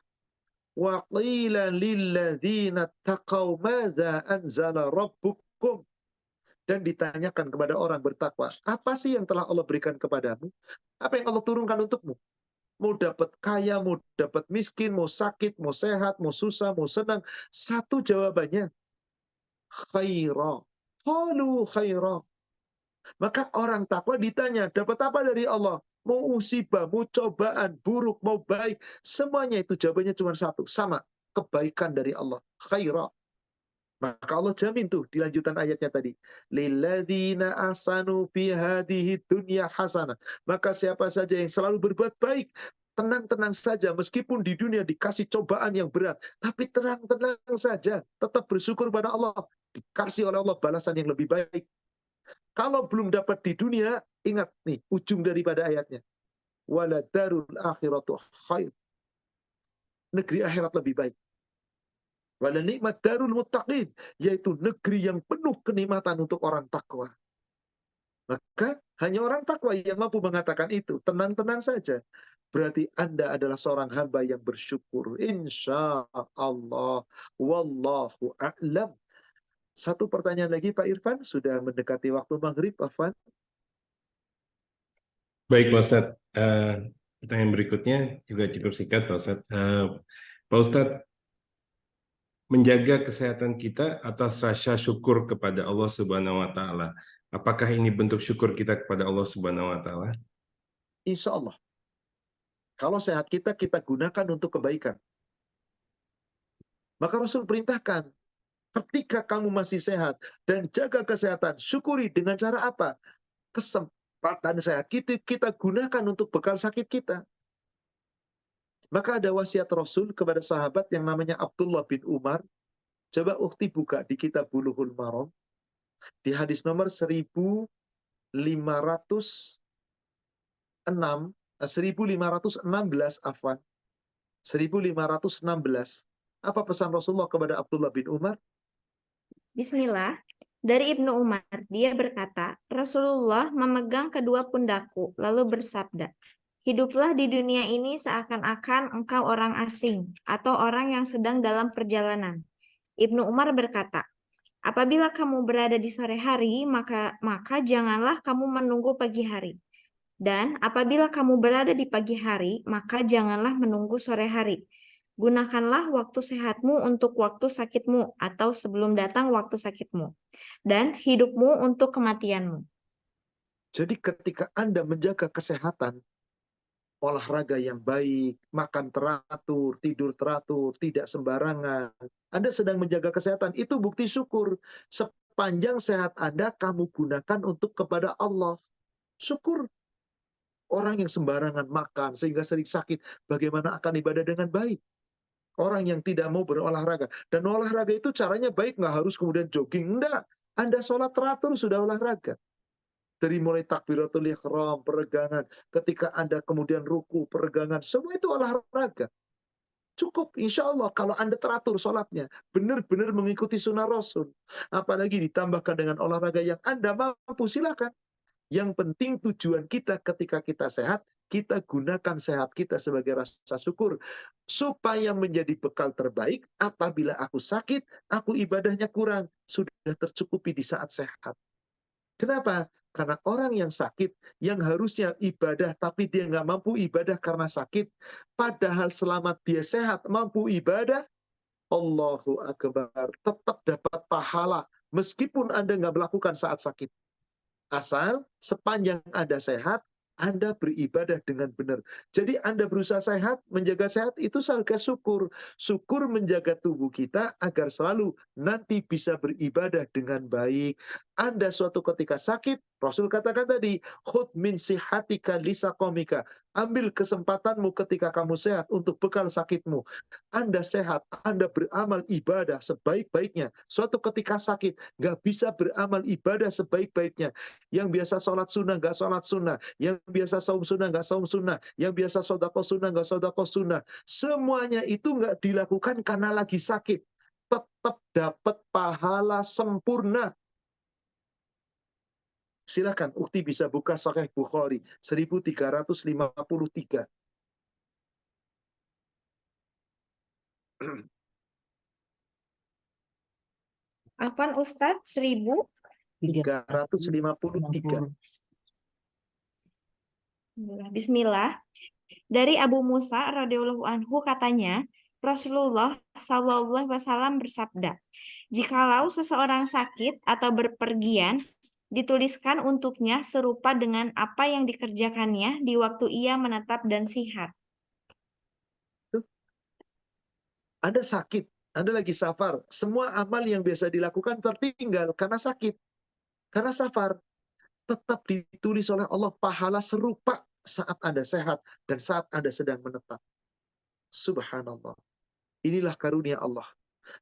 Wa qila lilladzina taqaw madza anzala rabbukum. Dan ditanyakan kepada orang bertakwa, apa sih yang telah Allah berikan kepadamu? Apa yang Allah turunkan untukmu? Mau dapat kaya, mau dapat miskin, mau sakit, mau sehat, mau susah, mau senang. Satu jawabannya, khaira. Qalu khaira. Maka orang takwa ditanya, dapat apa dari Allah? Mau musibah, mau cobaan, buruk, mau baik. Semuanya itu jawabannya cuma satu, sama. Kebaikan dari Allah. Khaira. Maka Allah jamin tuh di lanjutan ayatnya tadi. Lilladzina asanu fi hadhihi dunya hasanah. Maka siapa saja yang selalu berbuat baik, tenang-tenang saja meskipun di dunia dikasih cobaan yang berat, tapi tenang-tenang saja, tetap bersyukur pada Allah. Dikasih oleh Allah balasan yang lebih baik. Kalau belum dapat di dunia, ingat nih ujung daripada ayatnya. Wala darul akhiratu khair. Negeri akhirat lebih baik. Wala nikmat darul muttaqin, yaitu negeri yang penuh kenikmatan untuk orang takwa. Maka hanya orang takwa yang mampu mengatakan itu. Tenang-tenang saja. Berarti Anda adalah seorang hamba yang bersyukur. Insya Allah. Wallahu a'lam. Satu pertanyaan lagi Pak Irfan. Sudah mendekati waktu maghrib, Afwan. Baik, Pak Ustadz. Pertanyaan berikutnya juga cukup singkat, Pak Ustadz. Pak Ustadz, menjaga kesehatan kita atas rasa syukur kepada Allah Subhanahu wa Ta'ala. Apakah ini bentuk syukur kita kepada Allah Subhanahu wa Ta'ala? Insya Allah. Kalau sehat kita gunakan untuk kebaikan. Maka Rasul perintahkan, ketika kamu masih sehat dan jaga kesehatan, syukuri dengan cara apa? Kesempatan sehat kita gunakan untuk bekal sakit kita. Maka ada wasiat Rasul kepada sahabat yang namanya Abdullah bin Umar. Coba ukhti buka di kitab Bulughul Maram. Di hadis nomor 1516, afwan. 1516. Apa pesan Rasulullah kepada Abdullah bin Umar? Bismillah. Dari Ibnu Umar, dia berkata, Rasulullah memegang kedua pundakku, lalu bersabda, hiduplah di dunia ini seakan-akan engkau orang asing atau orang yang sedang dalam perjalanan. Ibnu Umar berkata, apabila kamu berada di sore hari, maka janganlah kamu menunggu pagi hari. Dan apabila kamu berada di pagi hari, maka janganlah menunggu sore hari. Gunakanlah waktu sehatmu untuk waktu sakitmu atau sebelum datang waktu sakitmu. Dan hidupmu untuk kematianmu. Jadi ketika Anda menjaga kesehatan, olahraga yang baik, makan teratur, tidur teratur, tidak sembarangan, Anda sedang menjaga kesehatan, itu bukti syukur. Sepanjang sehat Anda, kamu gunakan untuk kepada Allah. Syukur. Orang yang sembarangan makan sehingga sering sakit, bagaimana akan ibadah dengan baik? Orang yang tidak mau berolahraga. Dan olahraga itu caranya baik, nggak harus kemudian jogging. Enggak. Anda sholat teratur sudah olahraga. Dari mulai takbiratul ihram, peregangan, ketika Anda kemudian ruku, peregangan, semua itu olahraga. Cukup, insya Allah, kalau Anda teratur sholatnya, benar-benar mengikuti sunnah Rasul. Apalagi ditambahkan dengan olahraga yang Anda mampu, silakan. Yang penting tujuan kita ketika kita sehat, kita gunakan sehat kita sebagai rasa syukur. Supaya menjadi bekal terbaik, apabila aku sakit, aku ibadahnya kurang. Sudah tercukupi di saat sehat. Kenapa? Karena orang yang sakit, yang harusnya ibadah, tapi dia nggak mampu ibadah karena sakit. Padahal selama dia sehat, mampu ibadah, Allahu Akbar, tetap dapat pahala. Meskipun Anda nggak melakukan saat sakit. Asal sepanjang Anda sehat, Anda beribadah dengan benar. Jadi Anda berusaha sehat, menjaga sehat, itu sebagai syukur. Syukur menjaga tubuh kita agar selalu nanti bisa beribadah dengan baik. Anda suatu ketika sakit, Rasul katakan tadi, khud min sihatika lisaqomika. Ambil kesempatanmu ketika kamu sehat untuk bekal sakitmu. Anda sehat, Anda beramal ibadah sebaik-baiknya. Suatu ketika sakit, nggak bisa beramal ibadah sebaik-baiknya. Yang biasa sholat sunnah, nggak sholat sunnah. Yang biasa saum sunnah, nggak saum sunnah. Yang biasa sodako sunnah, nggak sodako sunnah. Semuanya itu nggak dilakukan karena lagi sakit. Tetap dapat pahala sempurna. Silakan, Ukti bisa buka Sahih Bukhari 1353. Afwan Ustadz, 353. Bismillah. Dari Abu Musa radhiyallahu anhu katanya, Rasulullah Shallallahu alaihi wasallam bersabda, jikalau seseorang sakit atau berpergian, dituliskan untuknya serupa dengan apa yang dikerjakannya di waktu ia menetap dan sihat. Anda sakit, Anda lagi safar, semua amal yang biasa dilakukan tertinggal karena sakit, karena safar. Tetap ditulis oleh Allah pahala serupa saat Anda sehat dan saat Anda sedang menetap. Subhanallah. Inilah karunia Allah.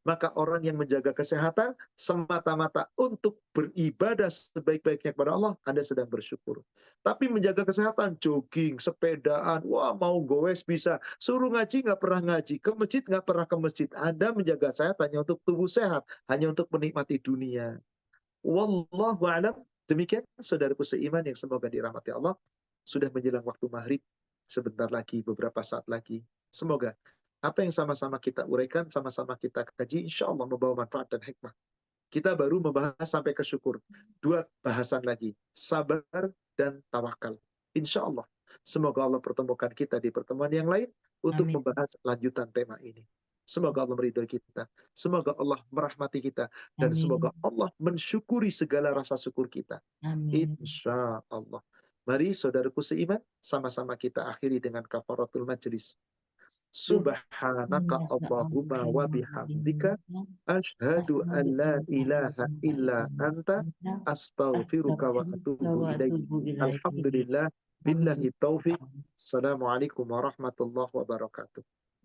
Maka orang yang menjaga kesehatan semata-mata untuk beribadah sebaik-baiknya kepada Allah, Anda sedang bersyukur. Tapi menjaga kesehatan, jogging, sepedaan, wah mau goes bisa. Suruh ngaji nggak pernah ngaji, ke masjid nggak pernah ke masjid. Anda menjaga sehat hanya untuk tubuh sehat, hanya untuk menikmati dunia. Wallahu a'lam. Demikian saudaraku seiman yang semoga dirahmati Allah. Sudah menjelang waktu maghrib, sebentar lagi, beberapa saat lagi. Semoga apa yang sama-sama kita uraikan, sama-sama kita kaji, insya Allah membawa manfaat dan hikmah. Kita baru membahas sampai ke syukur. 2 bahasan lagi, sabar dan tawakal. Insya Allah. Semoga Allah pertemukan kita di pertemuan yang lain untuk membahas lanjutan tema ini. Semoga Allah meridhai kita. Semoga Allah merahmati kita. Dan semoga Allah mensyukuri segala rasa syukur kita. Insya Allah. Mari saudaraku seiman, sama-sama kita akhiri dengan kafaratul majlis. Subhanaka Allahumma wa bihamdika asyhadu an la ilaha illa anta astaghfiruka wa atubu ilaik. Alhamdulillah billahi taufiq. Assalamualaikum warahmatullahi wabarakatuh.